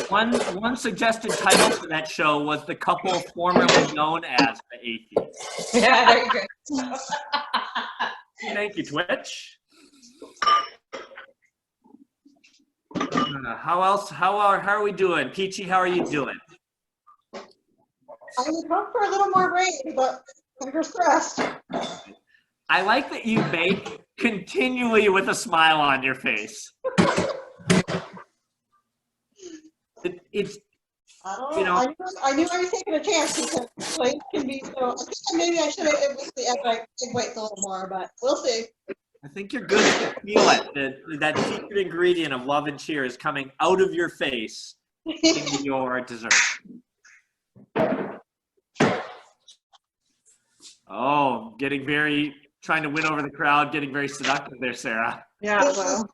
Speaker 1: One suggested title for that show was The Couple Formerly Known as the Atheists.
Speaker 7: Yeah, there you go.
Speaker 1: Thank you, Twitch. How else? How are we doing? Peachy, how are you doing?
Speaker 6: I would hope for a little more rain, but fingers crossed.
Speaker 1: I like that you bake continually with a smile on your face.
Speaker 6: I don't
Speaker 1: You
Speaker 6: know.
Speaker 1: know-
Speaker 6: I knew I was taking a chance because plates can be so. I think maybe I should have. It was the egg whites a little more, but we'll see.
Speaker 1: I think you're good to feel it. That secret ingredient of love and cheer is coming out of your face into your dessert. Oh, trying to win over the crowd, getting very seductive there, Sarah.
Speaker 9: Yeah, well,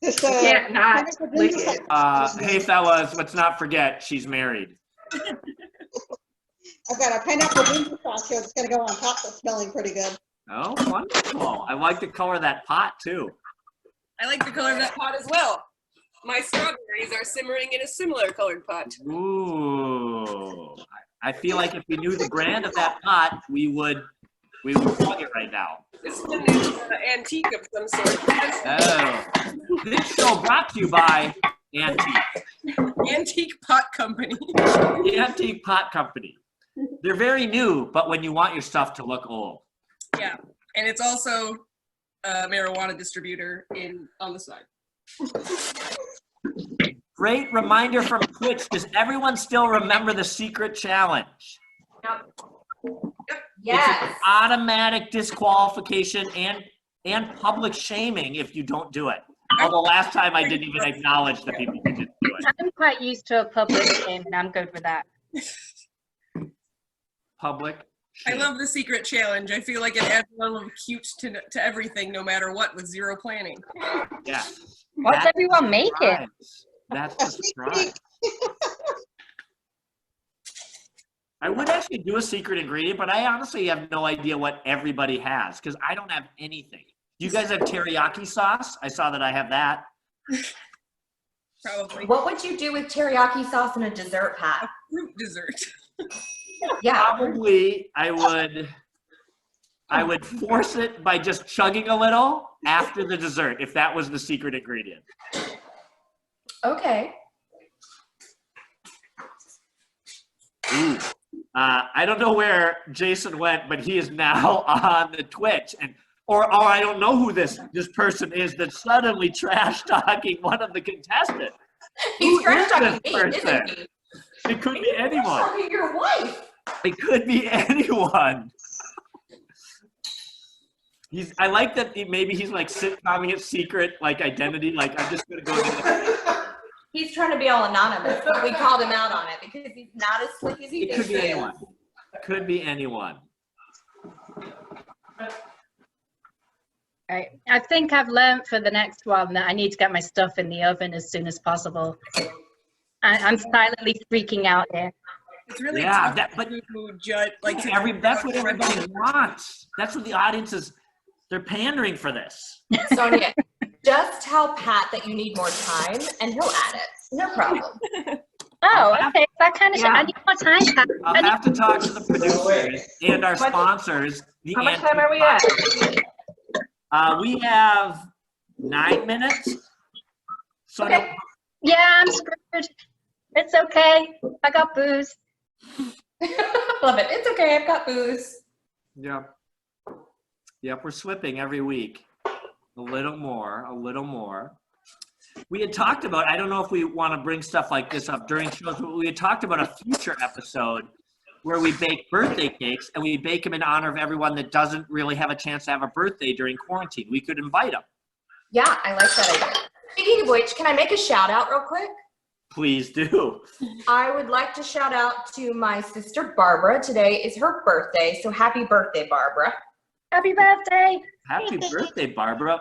Speaker 6: Just,
Speaker 9: can't not lick it.
Speaker 1: Hey, fellas, let's not forget she's married.
Speaker 6: I've got a pineapple ginger sauce here that's gonna go on top that's smelling pretty good.
Speaker 1: Oh, wonderful. I like the color of that pot, too.
Speaker 10: I like the color of that pot as well. My strawberries are simmering in a similar colored pot.
Speaker 1: Ooh. I feel like if we knew the brand of that pot, we would plug it right now.
Speaker 10: This one is antique of some sort.
Speaker 1: Oh. This show brought to you by Antique.
Speaker 10: Antique Pot Company.
Speaker 1: The Antique Pot Company. They're very new, but when you want your stuff to look old.
Speaker 10: Yeah, and it's also a marijuana distributor on the side.
Speaker 1: Great reminder from Twitch. Does everyone still remember the secret challenge? It's an automatic disqualification and public shaming if you don't do it. Although last time I didn't even acknowledge the people who didn't do it.
Speaker 4: I'm quite used to a public shame, and I'm good with that.
Speaker 1: Public
Speaker 10: I
Speaker 1: shame.
Speaker 10: love the secret challenge. I feel like it adds a level of cute to everything, no matter what, with zero planning.
Speaker 1: Yeah.
Speaker 4: What's
Speaker 1: That's
Speaker 4: everyone
Speaker 1: the
Speaker 4: making?
Speaker 1: surprise. That's the surprise. I would actually do a secret ingredient, but I honestly have no idea what everybody has because I don't have anything. Do you guys have teriyaki sauce? I saw that I have that.
Speaker 10: Probably.
Speaker 7: What would you do with teriyaki sauce in a dessert, Pat?
Speaker 10: Fruit dessert.
Speaker 7: Yeah.
Speaker 1: Probably I would force it by just chugging a little after the dessert if that was the secret ingredient.
Speaker 7: Okay.
Speaker 1: Ooh. I don't know where Jason went, but he is now on the Twitch, or I don't know who this person is that's suddenly trash talking one of the contestants.
Speaker 7: He's
Speaker 1: Who
Speaker 7: trash
Speaker 1: is
Speaker 7: talking
Speaker 1: this
Speaker 7: me, isn't
Speaker 1: person?
Speaker 7: he?
Speaker 1: It could be anyone.
Speaker 7: Talking your wife.
Speaker 1: It could be anyone. I like that maybe he's like sitcomming it secret, like identity, like I'm just gonna go get it.
Speaker 7: He's trying to be all anonymous, but we called him out on it because he's not as slick as he
Speaker 1: It
Speaker 7: thinks
Speaker 1: could be
Speaker 7: he is.
Speaker 1: anyone. Could be anyone.
Speaker 4: Right. I think I've learned for the next one that I need to get my stuff in the oven as soon as possible. I'm silently freaking out here.
Speaker 10: It's really
Speaker 1: Yeah,
Speaker 10: tough
Speaker 1: but
Speaker 10: to judge, like to
Speaker 1: that's what everybody wants. That's what the audience is. They're pandering for this.
Speaker 7: Sonia, just tell Pat that you need more time and he'll add it. No problem.
Speaker 4: Oh, okay. That kind of shit. I need more time. Pat. I
Speaker 1: I'll
Speaker 4: need-
Speaker 1: have to talk to the producers and our sponsors. The
Speaker 9: How much time are we at?
Speaker 1: We have 9 minutes. So
Speaker 4: Okay. Yeah, I'm screwed. It's okay. I got booze.
Speaker 7: Love it. It's okay. I've got booze.
Speaker 1: Yep. Yep, we're slipping every week. A little more. We had talked about, I don't know if we want to bring stuff like this up during shows, but we had talked about a future episode where we bake birthday cakes and we bake them in honor of everyone that doesn't really have a chance to have a birthday during quarantine. We could invite them.
Speaker 7: Yeah, I like that idea. Speaking of which, can I make a shout out real quick?
Speaker 1: Please do.
Speaker 7: I would like to shout out to my sister Barbara. Today is her birthday, so happy birthday, Barbara.
Speaker 4: Happy birthday.
Speaker 1: Happy birthday, Barbara.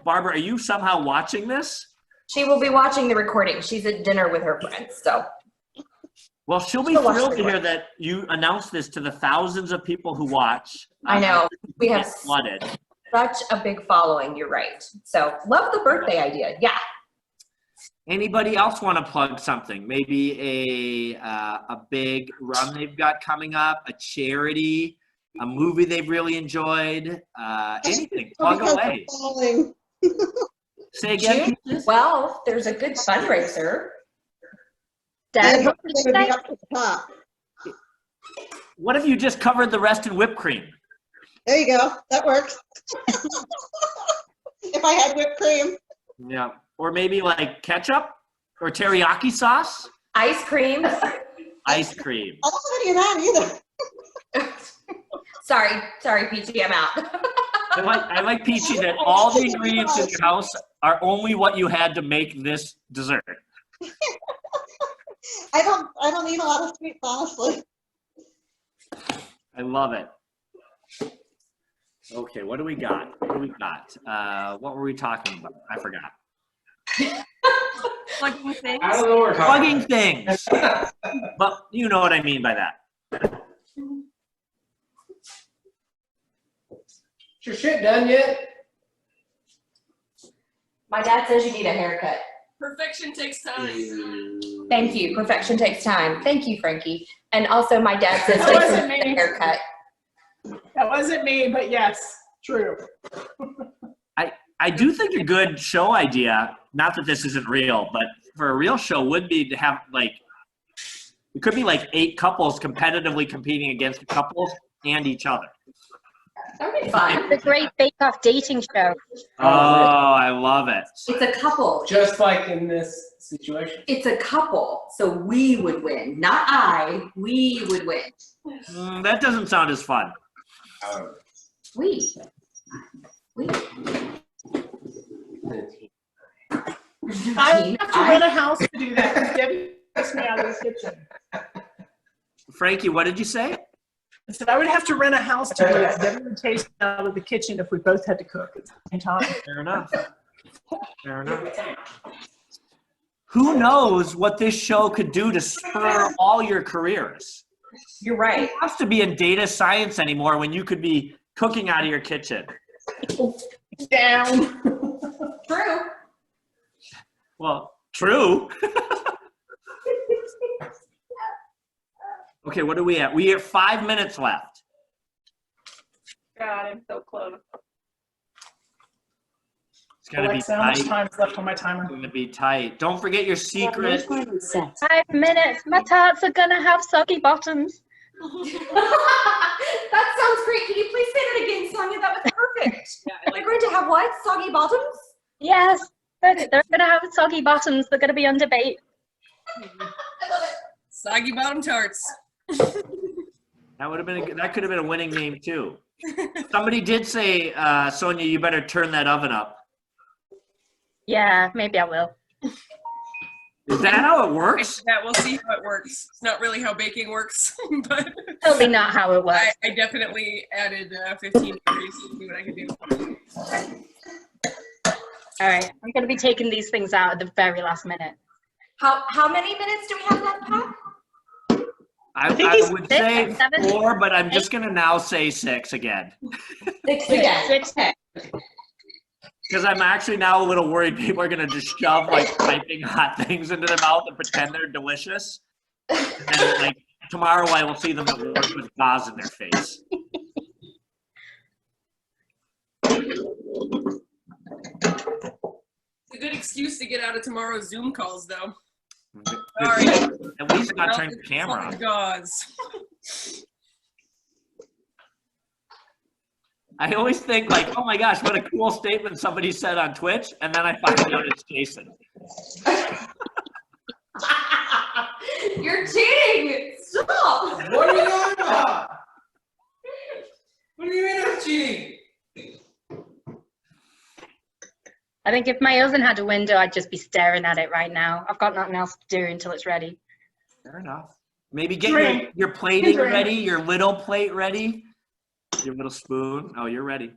Speaker 1: Barbara, are you somehow watching this?
Speaker 7: She will be watching the recording. She's at dinner with her friends, so.
Speaker 1: Well, she'll be
Speaker 7: She'll watch
Speaker 1: thrilled
Speaker 7: the
Speaker 1: to hear
Speaker 7: recording.
Speaker 1: that you announced this to the thousands of people who watch.
Speaker 7: I know. We have
Speaker 1: Get flooded.
Speaker 7: such a big following, you're right. So, love the birthday idea. Yeah.
Speaker 1: Anybody else want to plug something? Maybe a big run they've got coming up, a charity, a movie they've really enjoyed, anything. Plug away. Say again.
Speaker 7: June 12th, there's a good fundraiser.
Speaker 4: Dad,
Speaker 6: They're gonna be up to the top.
Speaker 1: What if you just covered the rest in whipped cream?
Speaker 6: There you go. That works. If I had whipped cream.
Speaker 1: Yeah. Or maybe like ketchup or teriyaki sauce.
Speaker 7: Ice cream.
Speaker 1: ice cream.
Speaker 6: I don't have any of that either.
Speaker 7: Sorry, Peachy, I'm out.
Speaker 1: I like Peachy that all the ingredients in your house are only what you had to make this dessert.
Speaker 6: I don't eat a lot of sweets, honestly.
Speaker 1: I love it. Okay, what do we got? What were we talking about? I forgot.
Speaker 10: Plugging things.
Speaker 11: I don't know what we're talking
Speaker 1: Plugging things. But you know what I mean by that.
Speaker 11: Is your shit done yet?
Speaker 7: My dad says you need a haircut.
Speaker 10: Perfection takes time.
Speaker 7: Thank you. Perfection takes time. Thank you, Frankie. And also, my dad says
Speaker 5: That wasn't
Speaker 7: Jason needs a
Speaker 5: me.
Speaker 7: haircut.
Speaker 5: That wasn't me, but yes, true.
Speaker 1: I do think a good show idea, not that this isn't real, but for a real show would be to have like, it could be like 8 couples competitively competing against couples and each other.
Speaker 7: That would be fun.
Speaker 4: The Great Bake Off dating show.
Speaker 1: Oh, I love it.
Speaker 7: It's a couple.
Speaker 11: Just like in this situation.
Speaker 7: It's a couple, so we would win. Not I. We would win.
Speaker 1: That doesn't sound as fun.
Speaker 7: We.
Speaker 5: I have to rent a house to do that because Debbie takes me out of the kitchen.
Speaker 1: Frankie, what did you say?
Speaker 5: I said I would have to rent a house to do that. Debbie would take me out of the kitchen if we both had to cook at the same time.
Speaker 1: Fair enough. Fair enough. Who knows what this show could do to spur all your careers?
Speaker 7: You're right.
Speaker 1: It has to be in data science anymore when you could be cooking out of your kitchen.
Speaker 5: Down.
Speaker 7: True.
Speaker 1: Well, true. Okay, what are we at? We have 5 minutes left.
Speaker 9: God, I'm so close.
Speaker 1: It's gonna be
Speaker 5: Alexa, how much
Speaker 1: tight.
Speaker 5: time is left on my timer?
Speaker 1: It's gonna be tight. Don't forget your secret.
Speaker 4: 5 minutes. My tarts are gonna have soggy bottoms.
Speaker 7: That sounds great. Can you please say that again, Sonia? That was perfect. They're going to have what? Soggy bottoms?
Speaker 4: Yes, they're gonna have soggy bottoms. They're gonna be on debate.
Speaker 7: I love it.
Speaker 10: Soggy bottom tarts.
Speaker 1: That would have been that could have been a winning name too. Somebody did say, Sonia, you better turn that oven up.
Speaker 4: Yeah, maybe I will.
Speaker 1: Is that how it works?
Speaker 10: Yeah, we'll see how it works. It's not really how baking works, but
Speaker 4: Totally not how it works.
Speaker 10: I definitely added 15 degrees to see what I could do.
Speaker 4: All right, I'm gonna be taking these things out at the very last minute.
Speaker 7: How many minutes do we have left, Pat?
Speaker 1: I would
Speaker 4: Six,
Speaker 1: say
Speaker 4: seven,
Speaker 1: 4, but I'm just gonna now say 6 again.
Speaker 7: 6 again.
Speaker 4: 6.
Speaker 1: Because I'm actually now a little worried people are gonna just shove like piping hot things into their mouth and pretend they're delicious. And then, like tomorrow I will see them at work with gauze in their face.
Speaker 10: It's a good excuse to get out of tomorrow's Zoom calls, though.
Speaker 1: Sorry. At least not turn the camera on.
Speaker 10: Gauze.
Speaker 1: I always think like, oh my gosh, what a cool statement somebody said on Twitch, and then I find out it's Jason.
Speaker 7: You're cheating! Stop!
Speaker 11: What are you talking about? What do you mean I'm cheating?
Speaker 4: I think if my oven had a window, I'd just be staring at it right now. I've got nothing else to do until it's ready.
Speaker 1: Fair enough. Maybe get your plating ready, your little plate ready, your little spoon. Oh, you're ready.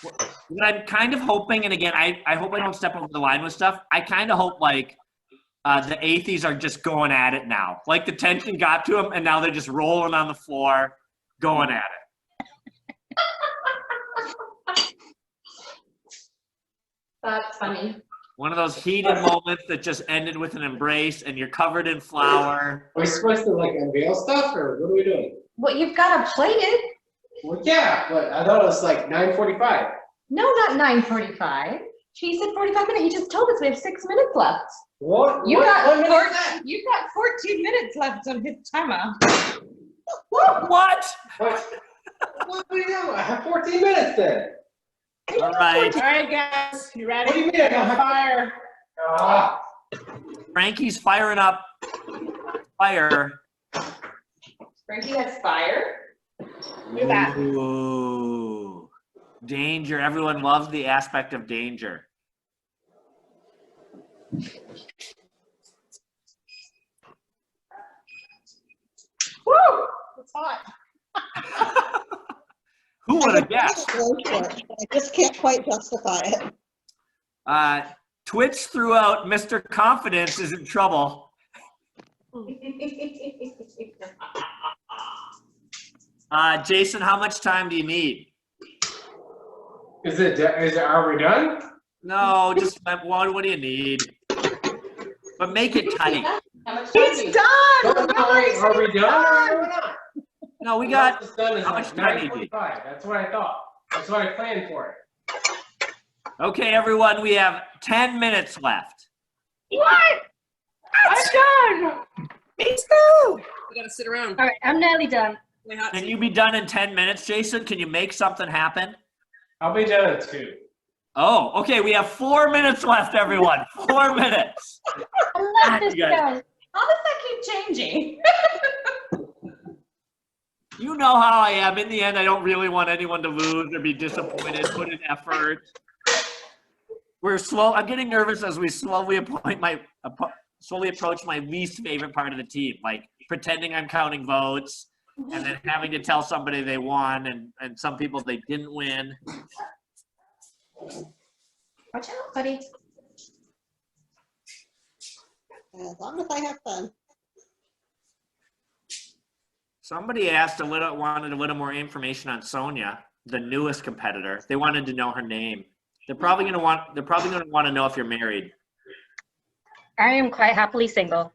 Speaker 1: What I'm kind of hoping, and again, I hope I don't step over the line with stuff. I kind of hope like the Atheys are just going at it now. Like the tension got to them, and now they're just rolling on the floor, going at it.
Speaker 7: That's funny.
Speaker 1: One of those heated moments that just ended with an embrace, and you're covered in flour.
Speaker 11: Are we supposed to like unveil stuff or what are we doing?
Speaker 7: Well, you've got to plate it.
Speaker 11: Well, yeah, but I thought it was like 9:45.
Speaker 7: No, not 9:45. She said 45 minutes. He just told us we have 6 minutes left.
Speaker 11: What?
Speaker 7: You've
Speaker 11: What minute
Speaker 7: got
Speaker 11: is that?
Speaker 7: 14 minutes left on his timer.
Speaker 1: What?
Speaker 11: What do you know? I have 14 minutes then.
Speaker 1: All right.
Speaker 5: All right, guys, you ready?
Speaker 11: What do you mean I don't have
Speaker 5: Fire.
Speaker 11: Ah,
Speaker 1: Frankie's firing up fire.
Speaker 7: Frankie has fire.
Speaker 1: Ooh. Danger. Everyone loves the aspect of danger.
Speaker 6: Woo! It's hot.
Speaker 1: Who would have guessed?
Speaker 6: I just can't quite justify it.
Speaker 1: Twitch threw out Mr. Confidence is in trouble. Jason, how much time do you need?
Speaker 11: Are we done?
Speaker 1: No, just what do you need? But make it tight.
Speaker 5: He's done.
Speaker 11: Are we done?
Speaker 1: No, we got.
Speaker 11: It's done.
Speaker 1: How much time do you need?
Speaker 11: 9:45. That's what I thought. That's what I planned for it.
Speaker 1: Okay, everyone, we have 10 minutes left.
Speaker 9: What? I'm done.
Speaker 5: Me too.
Speaker 10: We gotta sit around.
Speaker 4: All right, I'm nearly done.
Speaker 10: Play hot
Speaker 1: Can
Speaker 10: seat.
Speaker 1: you be done in 10 minutes, Jason? Can you make something happen?
Speaker 11: I'll be done at 2.
Speaker 1: Oh, okay, we have 4 minutes left, everyone. 4 minutes.
Speaker 4: I love this
Speaker 1: You guys-
Speaker 4: show.
Speaker 7: How does that keep changing?
Speaker 1: You know how I am. In the end, I don't really want anyone to lose or be disappointed. Put in effort. We're slow. I'm getting nervous as we slowly approach my least favorite part of the team, like pretending I'm counting votes and then having to tell somebody they won and some people they didn't win.
Speaker 7: Watch out, buddy.
Speaker 6: As long as I have fun.
Speaker 1: Somebody wanted a little more information on Sonia, the newest competitor. They wanted to know her name. They're probably gonna want to know if you're married.
Speaker 4: I am quite happily single.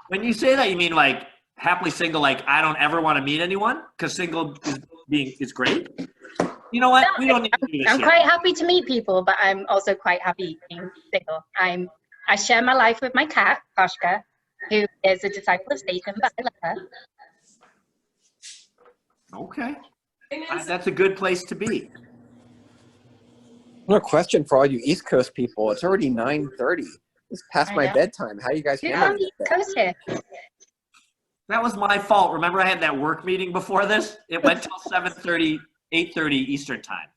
Speaker 1: When you say that, you mean like happily single, like I don't ever want to meet anyone? Because single is great. You know what? We don't need to do this
Speaker 4: I'm
Speaker 1: yet.
Speaker 4: quite happy to meet people, but I'm also quite happy being single. I share my life with my cat, Koshka, who is a disciple of Satan, but I love her.
Speaker 1: Okay. That's a good place to be.
Speaker 3: No question for all you East Coast people. It's already 9:30. It's past
Speaker 4: I
Speaker 3: my
Speaker 4: know.
Speaker 3: bedtime. How you guys
Speaker 4: Who's on
Speaker 3: handling
Speaker 4: the
Speaker 3: this?
Speaker 4: East Coast here?
Speaker 1: That was my fault. Remember I had that work meeting before this? It went till 7:30, 8:30 Eastern time.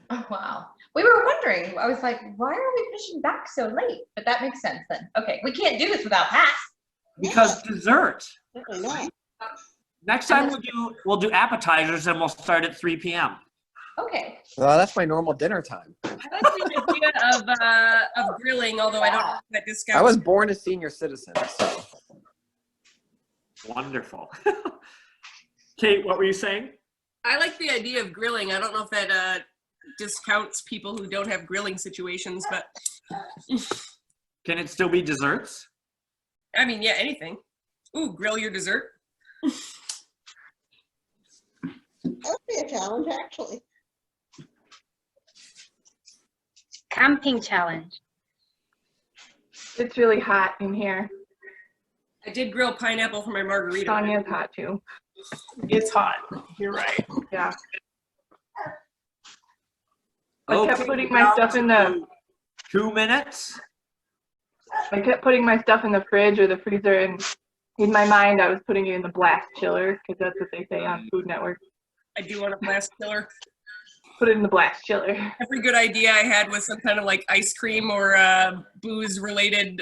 Speaker 7: Oh, wow. We were wondering. I was like, why are we pushing back so late? But that makes sense then. Okay, we can't do this without Pat.
Speaker 1: Because dessert.
Speaker 6: Certainly not.
Speaker 1: Next time we'll do appetizers and we'll start at 3 p.m.
Speaker 7: Okay.
Speaker 3: Well, that's my normal dinner time.
Speaker 10: I like the idea of grilling, although I don't know if that discount.
Speaker 3: I was born a senior citizen, so.
Speaker 1: Wonderful. Kate, what were you saying?
Speaker 10: I like the idea of grilling. I don't know if that discounts people who don't have grilling situations, but
Speaker 1: Can it still be desserts?
Speaker 10: I mean, yeah, anything. Ooh, grill your dessert.
Speaker 6: That would be a challenge, actually.
Speaker 4: Camping challenge.
Speaker 9: It's really hot in here.
Speaker 10: I did grill pineapple for my margarita.
Speaker 9: Sonia's hot too.
Speaker 5: It's hot. You're right.
Speaker 9: Yeah. I kept
Speaker 1: Okay,
Speaker 9: putting my stuff in the
Speaker 1: 2 minutes.
Speaker 9: I kept putting my stuff in the fridge or the freezer, and in my mind I was putting it in the blast chiller because that's what they say on Food Network.
Speaker 10: I do want a blast killer.
Speaker 9: Put it in the blast chiller.
Speaker 10: Every good idea I had was some kind of like ice cream or booze related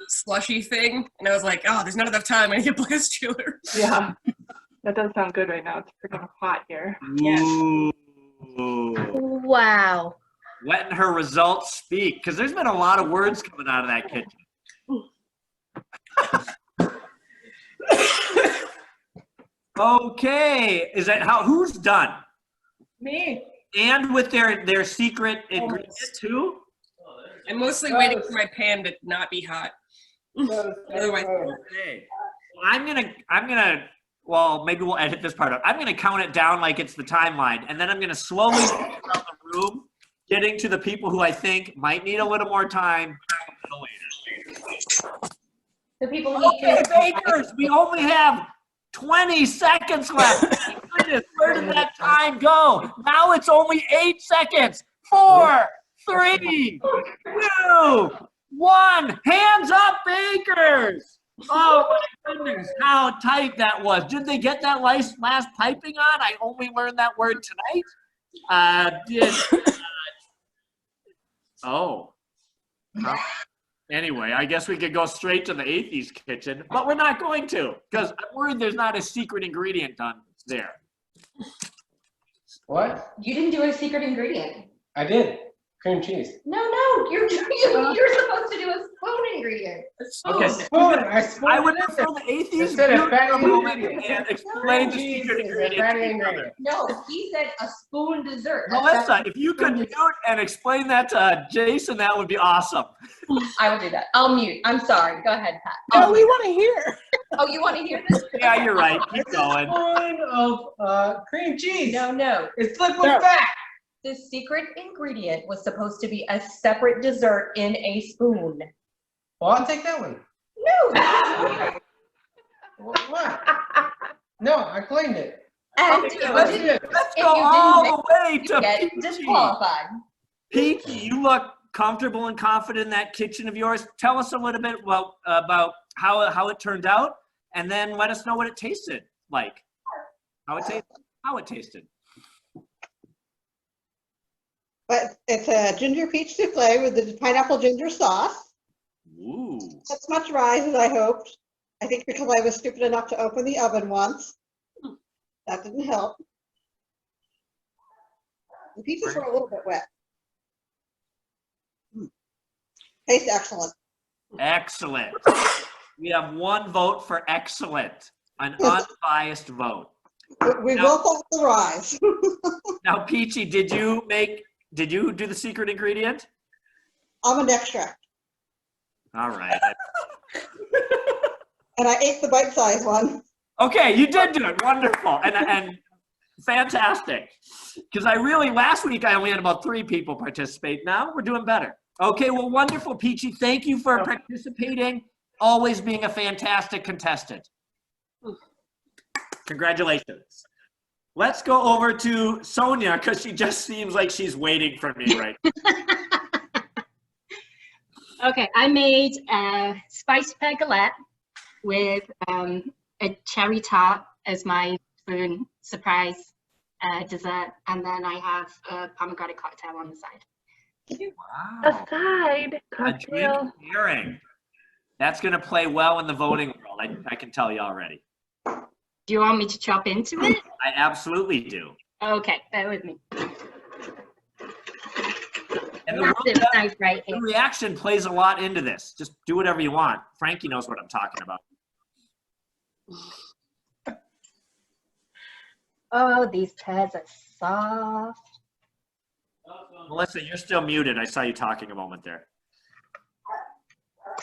Speaker 10: slushy thing. And I was like, oh, there's not enough time. I need a blast chiller.
Speaker 9: Yeah. That does sound good right now. It's freaking hot here.
Speaker 1: Ooh.
Speaker 4: Wow.
Speaker 1: Letting her results speak, because there's been a lot of words coming out of that kitchen. Okay, who's done?
Speaker 5: Me.
Speaker 1: And with their secret ingredient too?
Speaker 10: I'm mostly waiting for my pan to not be hot. Otherwise,
Speaker 1: Okay. I'm gonna well, maybe we'll edit this part out. I'm gonna count it down like it's the timeline, and then I'm gonna slowly move around the room, getting to the people who I think might need a little more time a little later.
Speaker 7: The people who
Speaker 1: Okay, bakers, we only have 20 seconds left. My goodness, where did that time go? Now it's only 8 seconds. 4, 3, 2, 1. Hands up, bakers! Oh my goodness, how tight that was. Did they get that last piping on? I only learned that word tonight. Anyway, I guess we could go straight to the atheist kitchen, but we're not going to, because I'm worried there's not a secret ingredient done there.
Speaker 11: What?
Speaker 7: You didn't do a secret ingredient.
Speaker 11: I did. Cream cheese.
Speaker 7: No, you're supposed to do a spoon ingredient.
Speaker 1: Okay. I would prefer the atheist
Speaker 11: Instead of
Speaker 1: mute
Speaker 11: fatty
Speaker 1: for a moment
Speaker 11: ingredient.
Speaker 1: and explain the
Speaker 11: Cheese
Speaker 1: secret
Speaker 11: is a
Speaker 1: ingredient.
Speaker 11: fatty
Speaker 1: to each other.
Speaker 11: ingredient.
Speaker 7: No, he said a spoon dessert.
Speaker 1: Melissa, if you could mute and explain that to Jason, that would be awesome.
Speaker 7: I will do that. I'll mute. I'm sorry. Go ahead, Pat.
Speaker 12: No, we want to hear.
Speaker 7: Oh, you want to hear this?
Speaker 1: Yeah, you're right. Keep
Speaker 11: It's
Speaker 1: going.
Speaker 11: a spoon of cream cheese.
Speaker 7: No.
Speaker 11: It's liquid fat.
Speaker 7: The secret ingredient was supposed to be a separate dessert in a spoon.
Speaker 11: Well, I'll take that one.
Speaker 7: No.
Speaker 11: What? No, I claimed it.
Speaker 7: And
Speaker 1: Okay,
Speaker 7: if
Speaker 1: let's
Speaker 7: you didn't-
Speaker 1: Let's
Speaker 7: if
Speaker 1: go
Speaker 7: you
Speaker 1: all
Speaker 7: didn't
Speaker 1: the way
Speaker 7: you
Speaker 1: to
Speaker 7: get
Speaker 1: Peachy.
Speaker 7: disqualified.
Speaker 1: Peachy, you look comfortable and confident in that kitchen of yours. Tell us a little bit about how it turned out, and then let us know what it tasted like. How it tasted.
Speaker 6: But it's a ginger peach souffle with the pineapple ginger sauce.
Speaker 1: Ooh.
Speaker 6: As much rise as I hoped. I think because I was stupid enough to open the oven once. That didn't help. The pieces were a little bit wet. Tastes excellent.
Speaker 1: Excellent. We have 1 vote for excellent, an unbiased vote.
Speaker 6: We will follow the rise.
Speaker 1: Now, Peachy, did you do the secret ingredient?
Speaker 6: Almond extract.
Speaker 1: All right.
Speaker 6: And I ate the bite-sized one.
Speaker 1: Okay, you did do it. Wonderful. And fantastic. Because last week I only had about 3 people participate. Now we're doing better. Okay, well, wonderful, Peachy. Thank you for participating. Always being a fantastic contestant. Congratulations. Let's go over to Sonia because she just seems like she's waiting for me right now.
Speaker 4: Okay, I made a spiced pear galette with a cherry tart as my spoon surprise dessert, and then I have a pomegranate cocktail on the side.
Speaker 1: Wow.
Speaker 9: A side
Speaker 1: A
Speaker 9: cocktail.
Speaker 1: drink pairing. That's going to play well in the voting world. I can tell you already.
Speaker 4: Do you want me to chop into it?
Speaker 1: I absolutely do.
Speaker 4: Okay, bear with me.
Speaker 1: And
Speaker 4: Massive knife right
Speaker 1: the
Speaker 4: here.
Speaker 1: reaction plays a lot into this. Just do whatever you want. Frankie knows what I'm talking about.
Speaker 4: Oh, these pears are soft.
Speaker 1: Melissa, you're still muted. I saw you talking a moment there.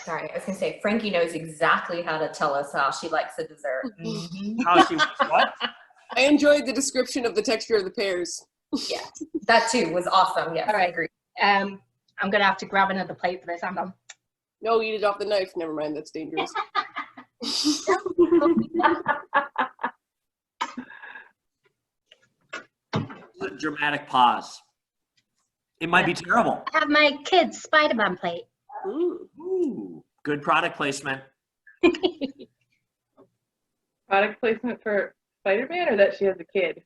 Speaker 7: Sorry, I was gonna say Frankie knows exactly how to tell us how she likes a dessert.
Speaker 1: How she what?
Speaker 12: I enjoyed the description of the texture of the pears.
Speaker 7: Yeah, that too was awesome. Yes,
Speaker 4: All right.
Speaker 7: I agree.
Speaker 4: I'm gonna have to grab another plate for this. I'm done.
Speaker 12: No, eat it off the knife. Never mind, that's dangerous.
Speaker 1: A dramatic pause. It might be terrible.
Speaker 4: I have my kids' Spider-Man plate.
Speaker 1: Ooh, good product placement.
Speaker 9: Product placement for Spider-Man, or that she has a kid?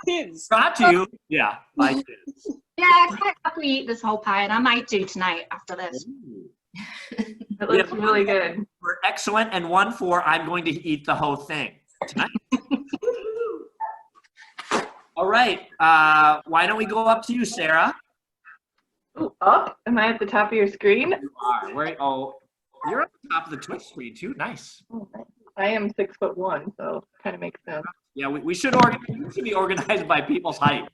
Speaker 12: Kids.
Speaker 1: Brought to you, yeah, by kids.
Speaker 4: Yeah, I can't happily eat this whole pie, and I might do tonight after this.
Speaker 9: It looks really good.
Speaker 1: We're excellent, and 1 for I'm going to eat the whole thing tonight. All right, why don't we go up to you, Sarah?
Speaker 9: Ooh, up? Am I at the top of your screen?
Speaker 1: You are. You're at the top of the Twitch screen too. Nice.
Speaker 9: I am 6'1", so kind of makes sense.
Speaker 1: Yeah, we should be organized by people's height.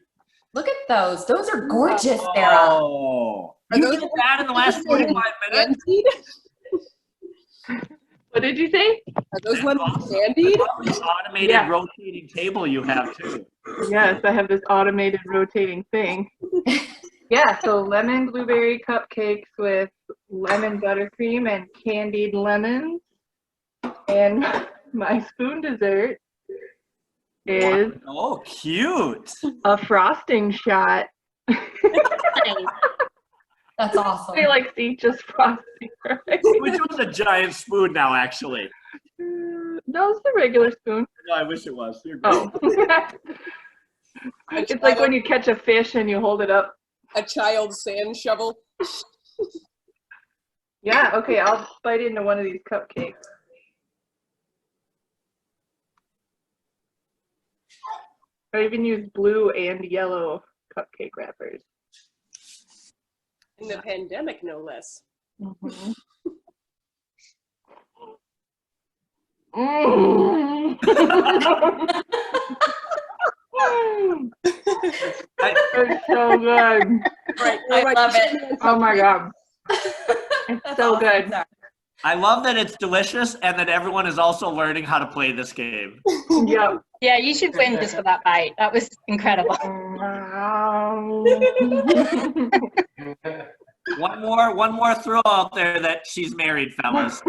Speaker 7: Look at those. Those are gorgeous, Sarah.
Speaker 1: Oh, you did that in the last 45 minutes.
Speaker 9: What did you say?
Speaker 12: Are those ones candied?
Speaker 1: This automated
Speaker 9: Yeah.
Speaker 1: rotating table you have too.
Speaker 9: Yes, I have this automated rotating thing. Yeah, so lemon blueberry cupcakes with lemon buttercream and candied lemons. And my spoon dessert is
Speaker 1: Oh, cute.
Speaker 9: a frosting shot
Speaker 4: Nice.
Speaker 7: That's awesome.
Speaker 9: They like each frosting, right?
Speaker 1: Which was a giant spoon now, actually.
Speaker 9: No, it's a regular spoon.
Speaker 1: No, I wish it was. You're great.
Speaker 9: Oh. It's like when you catch a fish and you hold it up.
Speaker 12: A child's sand shovel.
Speaker 9: Yeah, okay, I'll bite into one of these cupcakes. I even use blue and yellow cupcake wrappers.
Speaker 12: In the pandemic, no less.
Speaker 9: Mm-hmm. Mm. It's so good.
Speaker 12: Right,
Speaker 7: I love it.
Speaker 9: Oh my god. It's so good.
Speaker 1: I love that it's delicious and that everyone is also learning how to play this game.
Speaker 9: Yep.
Speaker 4: Yeah, you should win just for that bite. That was incredible.
Speaker 1: One more throw out there that she's married, fellas.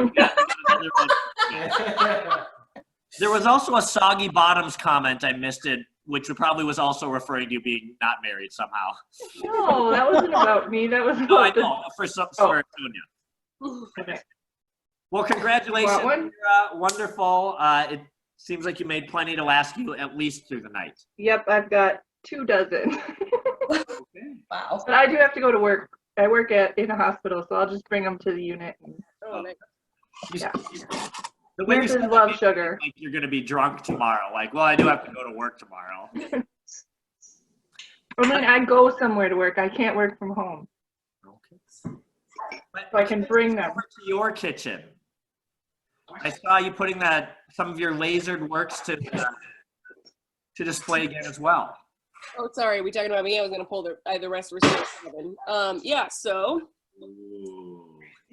Speaker 1: There was also a Soggy Bottoms comment, I missed it, which probably was also referring to you being not married somehow.
Speaker 9: No, that wasn't about me. That was
Speaker 1: No, I
Speaker 9: about
Speaker 1: know, for Sonia.
Speaker 9: Okay.
Speaker 1: Well, congratulations.
Speaker 9: Want one?
Speaker 1: You're, wonderful. It seems like you made plenty to last you at least through the night.
Speaker 9: Yep, I've got 2 dozen.
Speaker 7: Wow.
Speaker 9: But I do have to go to work. I work in a hospital, so I'll just bring them to the unit.
Speaker 12: Oh, nice.
Speaker 9: Yeah.
Speaker 1: The way you
Speaker 9: This
Speaker 1: said
Speaker 9: is
Speaker 1: that
Speaker 9: love
Speaker 1: made me
Speaker 9: sugar.
Speaker 1: think like you're going to be drunk tomorrow. Like, well, I do have to go to work tomorrow.
Speaker 9: I mean, I go somewhere to work. I can't work from home.
Speaker 1: Okay.
Speaker 9: So I can bring them.
Speaker 1: Over to your kitchen. I saw you putting some of your lasered works to display again as well.
Speaker 12: Oh, sorry. Are we talking about me? I was going to pull the rest were still 7. Yeah, so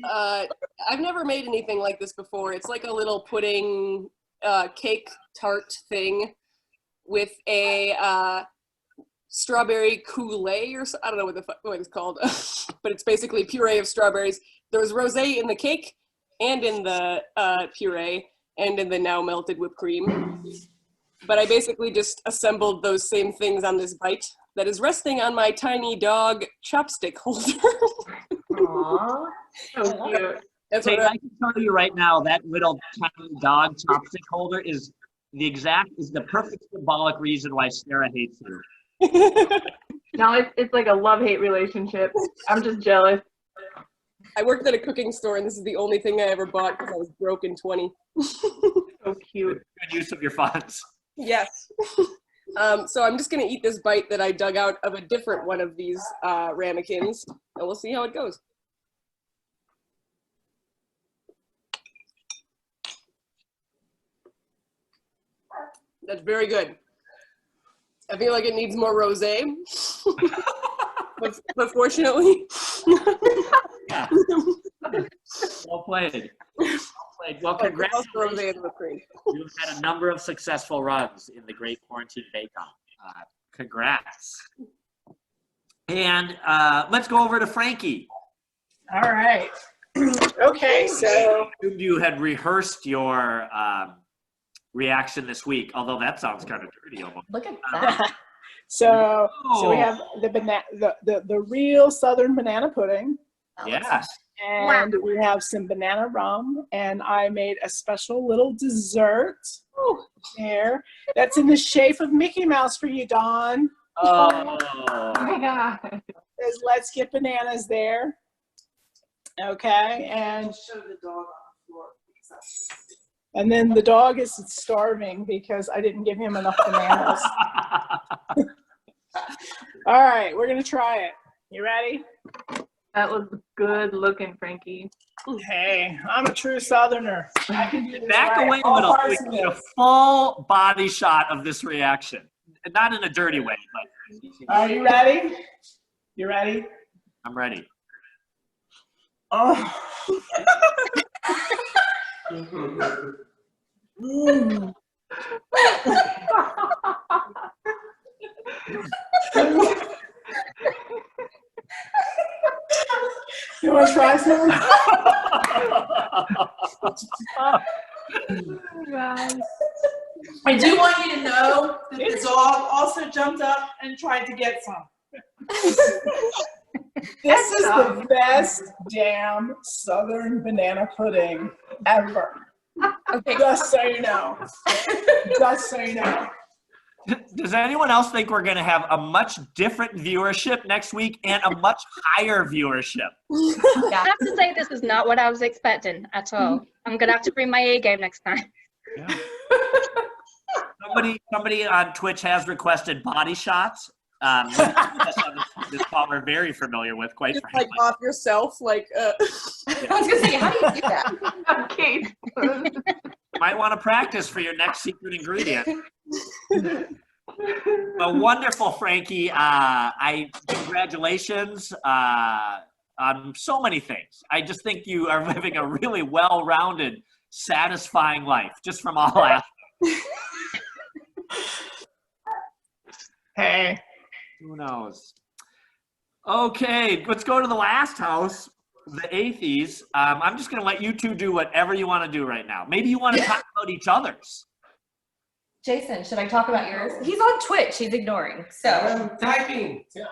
Speaker 12: I've never made anything like this before. It's like a little pudding cake tart thing with a strawberry coulis or I don't know what it's called, but it's basically puree of strawberries. There was rosé in the cake and in the puree and in the now melted whipped cream. But I basically just assembled those same things on this bite that is resting on my tiny dog chopstick holder.
Speaker 7: Aww.
Speaker 9: So cute.
Speaker 12: That's
Speaker 1: Hey,
Speaker 12: what
Speaker 1: I can tell you right now that little tiny dog chopstick holder is the perfect symbolic reason why Sarah hates you.
Speaker 9: No, it's like a love-hate relationship. I'm just jealous.
Speaker 12: I worked at a cooking store, and this is the only thing I ever bought because I was broke in 20.
Speaker 9: So cute.
Speaker 1: Good use of your funds.
Speaker 12: Yes. So I'm just going to eat this bite that I dug out of a different one of these ramekins, and we'll see how it goes. That's very good. I feel like it needs more rosé, but fortunately.
Speaker 1: Yeah. Well played. Well, congratulations. You've had a number of successful runs in the Great Quarantine Bake Off. Congrats. And let's go over to Frankie.
Speaker 5: All right. Okay, so
Speaker 1: You had rehearsed your reaction this week, although that sounds kind of dirty almost.
Speaker 7: Look at that.
Speaker 5: so we have the real Southern banana pudding.
Speaker 1: Yes.
Speaker 5: And we have some banana rum, and I made a special little dessert there that's in the shape of Mickey Mouse for you, Dawn.
Speaker 1: Oh.
Speaker 9: Oh my god.
Speaker 5: There's Let's Get Bananas there. Okay, and and then the dog is starving because I didn't give him enough bananas. All right, we're gonna try it. You ready?
Speaker 9: That was good looking, Frankie.
Speaker 5: Hey, I'm a true Southerner. I can do this
Speaker 1: Back
Speaker 5: right.
Speaker 1: away a
Speaker 5: All
Speaker 1: little.
Speaker 5: parts
Speaker 1: We
Speaker 5: of
Speaker 1: get a
Speaker 5: this.
Speaker 1: full body shot of this reaction. Not in a dirty way, but.
Speaker 5: Are you ready? You ready?
Speaker 1: I'm ready.
Speaker 5: Oh. Mm. You want to try some?
Speaker 13: I do want you to know that the dog also jumped up and tried to get some.
Speaker 5: This is the best damn Southern banana pudding ever.
Speaker 7: Okay.
Speaker 5: Just so you know. Just so you know.
Speaker 1: Does anyone else think we're going to have a much different viewership next week and a much higher viewership?
Speaker 4: I have to say, this is not what I was expecting at all. I'm going to have to bring my A game next time.
Speaker 1: Yeah. Somebody on Twitch has requested body shots. This call we're very familiar with, quite
Speaker 12: Just
Speaker 1: frankly.
Speaker 12: like off yourself, like.
Speaker 7: I was gonna say, how do you do that?
Speaker 9: Kate.
Speaker 1: Might want to practice for your next secret ingredient. Well, wonderful, Frankie. Congratulations on so many things. I just think you are living a really well-rounded, satisfying life, just from all aspects.
Speaker 9: Hey.
Speaker 1: Who knows? Okay, let's go to the last house, the Aethies. I'm just going to let you two do whatever you want to do right now. Maybe you want to talk about each other's.
Speaker 7: Jason, should I talk about yours? He's on Twitch. He's ignoring. So
Speaker 11: I'm typing.
Speaker 7: So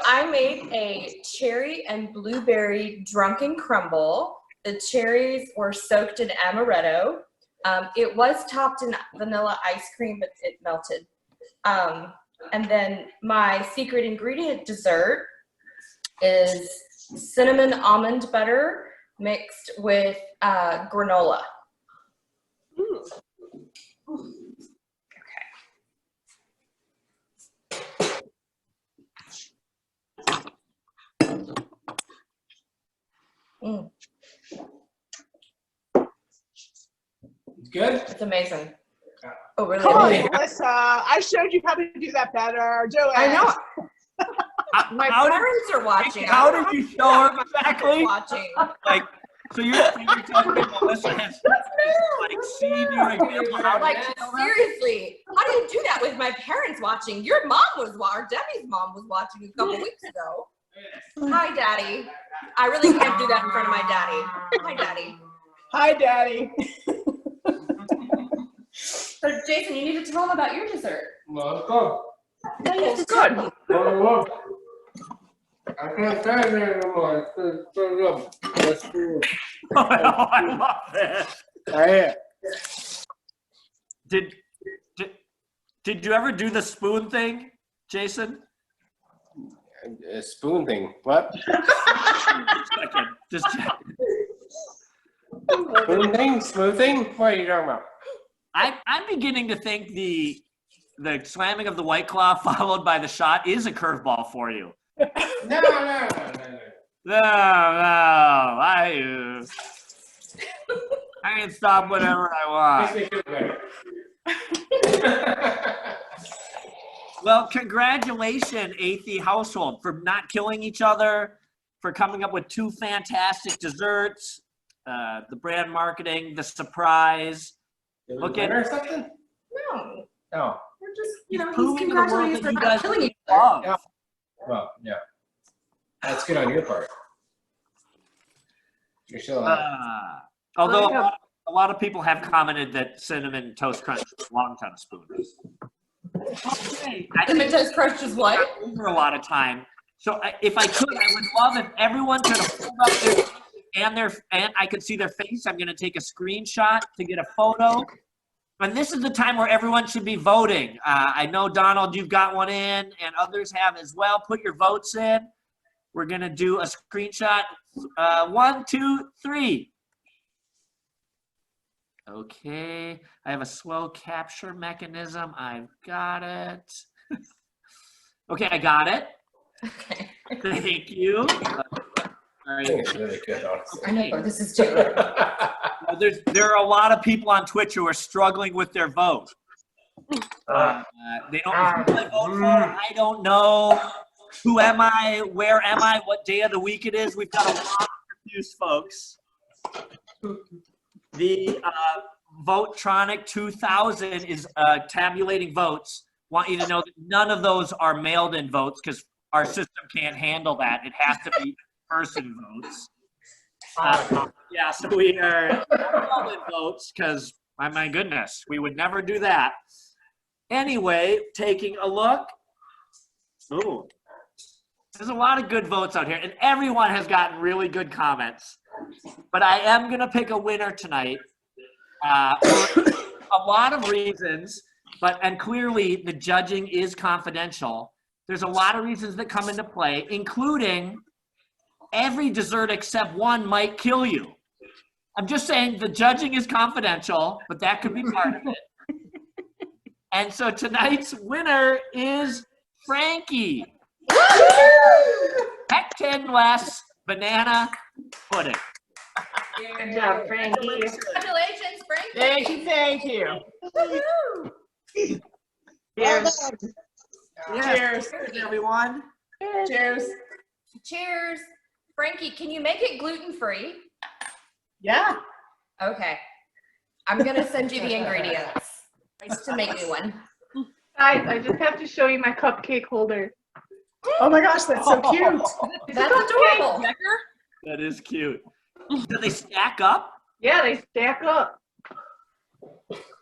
Speaker 7: I made a cherry and blueberry drunken crumble. The cherries were soaked in amaretto. It was topped in vanilla ice cream, but it melted. And then my secret ingredient dessert is cinnamon almond butter mixed with granola. Mm.
Speaker 11: It's good?
Speaker 7: It's amazing. Oh, really?
Speaker 5: Come on, Melissa. I showed you how to do that better. Do it.
Speaker 7: I know. My
Speaker 1: How did-
Speaker 7: parents are watching.
Speaker 1: How did you show her exactly?
Speaker 7: Watching.
Speaker 1: Like, so you're telling me Melissa has like seen your example?
Speaker 7: Like, seriously, how do you do that with my parents watching? Your mom was or Debbie's mom was watching a couple weeks ago. Hi, Daddy. I really can't do that in front of my daddy. Hi, Daddy.
Speaker 5: Hi, Daddy.
Speaker 7: So, Jason, you need to tell them about your dessert.
Speaker 11: Well, it's good.
Speaker 7: No, you have to tell them.
Speaker 11: Look. I can't stand there anymore. It's so good. That's true.
Speaker 1: Oh, I love this.
Speaker 11: Right.
Speaker 1: Did you ever do the spoon thing, Jason?
Speaker 11: A spoon thing. What?
Speaker 1: Just checking.
Speaker 11: Spoon thing? Smoothing? What are you talking about?
Speaker 1: I'm beginning to think the slamming of the White Claw followed by the shot is a curveball for you.
Speaker 11: No.
Speaker 1: No, I can stop whatever I
Speaker 11: Makes me
Speaker 1: want.
Speaker 11: feel better.
Speaker 1: Well, congratulations, Aethie household, for not killing each other, for coming up with 2 fantastic desserts, the brand marketing, the surprise. Look at
Speaker 11: or something?
Speaker 7: No.
Speaker 11: Oh.
Speaker 7: We're just, he's
Speaker 1: proving to the world
Speaker 7: congratulating us
Speaker 1: that
Speaker 7: for
Speaker 1: you
Speaker 7: not
Speaker 1: guys
Speaker 7: killing each
Speaker 1: love.
Speaker 7: other.
Speaker 11: Well, yeah. That's good on your part. You're still
Speaker 1: Although a lot of people have commented that Cinnamon Toast Crunch is a long ton of spoons. Okay,
Speaker 7: Cinnamon Toast Crunch is what?
Speaker 1: Over a lot of time. So if I could, I would love if everyone could hold up their and I could see their face. I'm going to take a screenshot to get a photo. And this is the time where everyone should be voting. I know, Donald, you've got one in, and others have as well. Put your votes in. We're going to do a screenshot. 1, 2, 3. Okay. I have a slow capture mechanism. I've got it. Okay, I got it.
Speaker 7: Okay.
Speaker 1: Thank you. All right.
Speaker 11: It's really good, honestly.
Speaker 7: I know, this is too.
Speaker 1: There are a lot of people on Twitch who are struggling with their vote. They don't know who they vote for. I don't know. Who am I? Where am I? What day of the week it is? We've got a lot of confused folks. The Votetronic 2000 is tabulating votes. Want you to know that none of those are mailed-in votes because our system can't handle that. It has to be person votes. Yeah, so we are mailed-in votes because, my goodness, we would never do that. Anyway, taking a look. Ooh. There's a lot of good votes out here, and everyone has gotten really good comments. But I am going to pick a winner tonight for a lot of reasons, and clearly the judging is confidential. There's a lot of reasons that come into play, including every dessert except one might kill you. I'm just saying the judging is confidential, but that could be part of it. And so tonight's winner is Frankie. Pectin less banana pudding.
Speaker 9: Good job, Frankie.
Speaker 7: Congratulations, Frankie.
Speaker 5: Thank you.
Speaker 6: Well
Speaker 9: Cheers.
Speaker 6: done.
Speaker 1: Cheers, everyone.
Speaker 5: Cheers.
Speaker 7: Cheers. Frankie, can you make it gluten-free?
Speaker 5: Yeah.
Speaker 7: Okay. I'm gonna send you the ingredients to make me one.
Speaker 9: Guys, I just have to show you my cupcake holder.
Speaker 5: Oh my gosh, that's so cute.
Speaker 7: That's adorable.
Speaker 1: That is cute. Do they stack up?
Speaker 9: Yeah, they stack up.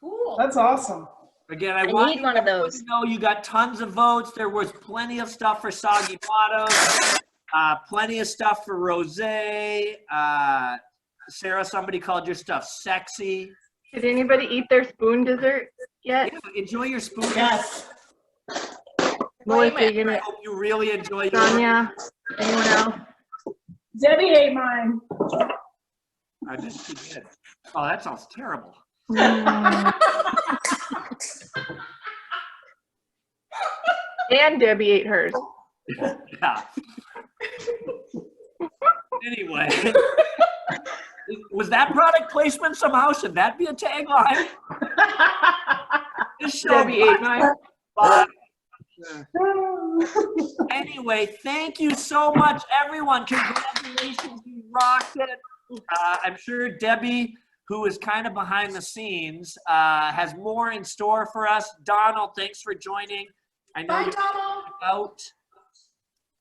Speaker 7: Cool.
Speaker 5: That's awesome.
Speaker 1: Again,
Speaker 4: I
Speaker 1: want
Speaker 4: need one of those.
Speaker 1: to know you got tons of votes. There was plenty of stuff for Soggy Bottoms, plenty of stuff for Rosé. Sarah, somebody called your stuff sexy.
Speaker 9: Did anybody eat their spoon dessert yet?
Speaker 1: Yeah, enjoy your spoon.
Speaker 5: Yes.
Speaker 9: Melissa, you
Speaker 1: I
Speaker 9: gonna,
Speaker 1: hope you really enjoy your.
Speaker 9: Sonia, anyone else?
Speaker 5: Debbie ate mine.
Speaker 1: I bet she did. Oh, that sounds terrible.
Speaker 9: And Debbie ate hers.
Speaker 1: Yeah. Anyway, was that product placement somehow? Should that be a tagline? This show
Speaker 9: Debbie ate mine.
Speaker 1: Bye. Anyway, thank you so much, everyone. Congratulations, you rocked it. I'm sure Debbie, who is kind of behind the scenes, has more in store for us. Donald, thanks for joining. I know
Speaker 7: Bye,
Speaker 1: you're
Speaker 7: Donald.
Speaker 1: out.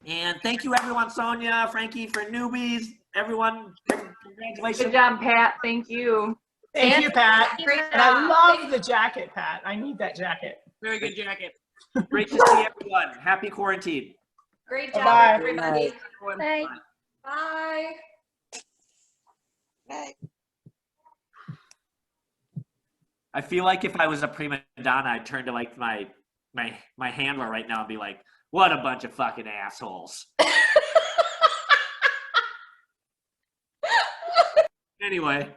Speaker 1: And thank you, everyone. Sonia, Frankie, for newbies. Everyone, congratulations.
Speaker 9: Good job, Pat. Thank you.
Speaker 5: Thank you, Pat.
Speaker 7: Great
Speaker 5: And I
Speaker 7: job.
Speaker 5: love the jacket, Pat. I need that jacket.
Speaker 10: Very good jacket.
Speaker 1: Great to see everyone. Happy quarantine.
Speaker 7: Great job,
Speaker 5: Bye-bye.
Speaker 7: everybody.
Speaker 4: Bye.
Speaker 7: Bye.
Speaker 6: Right.
Speaker 1: I feel like if I was a prima donna, I'd turn to like my handler right now and be like, "What a bunch of fucking assholes." Anyway.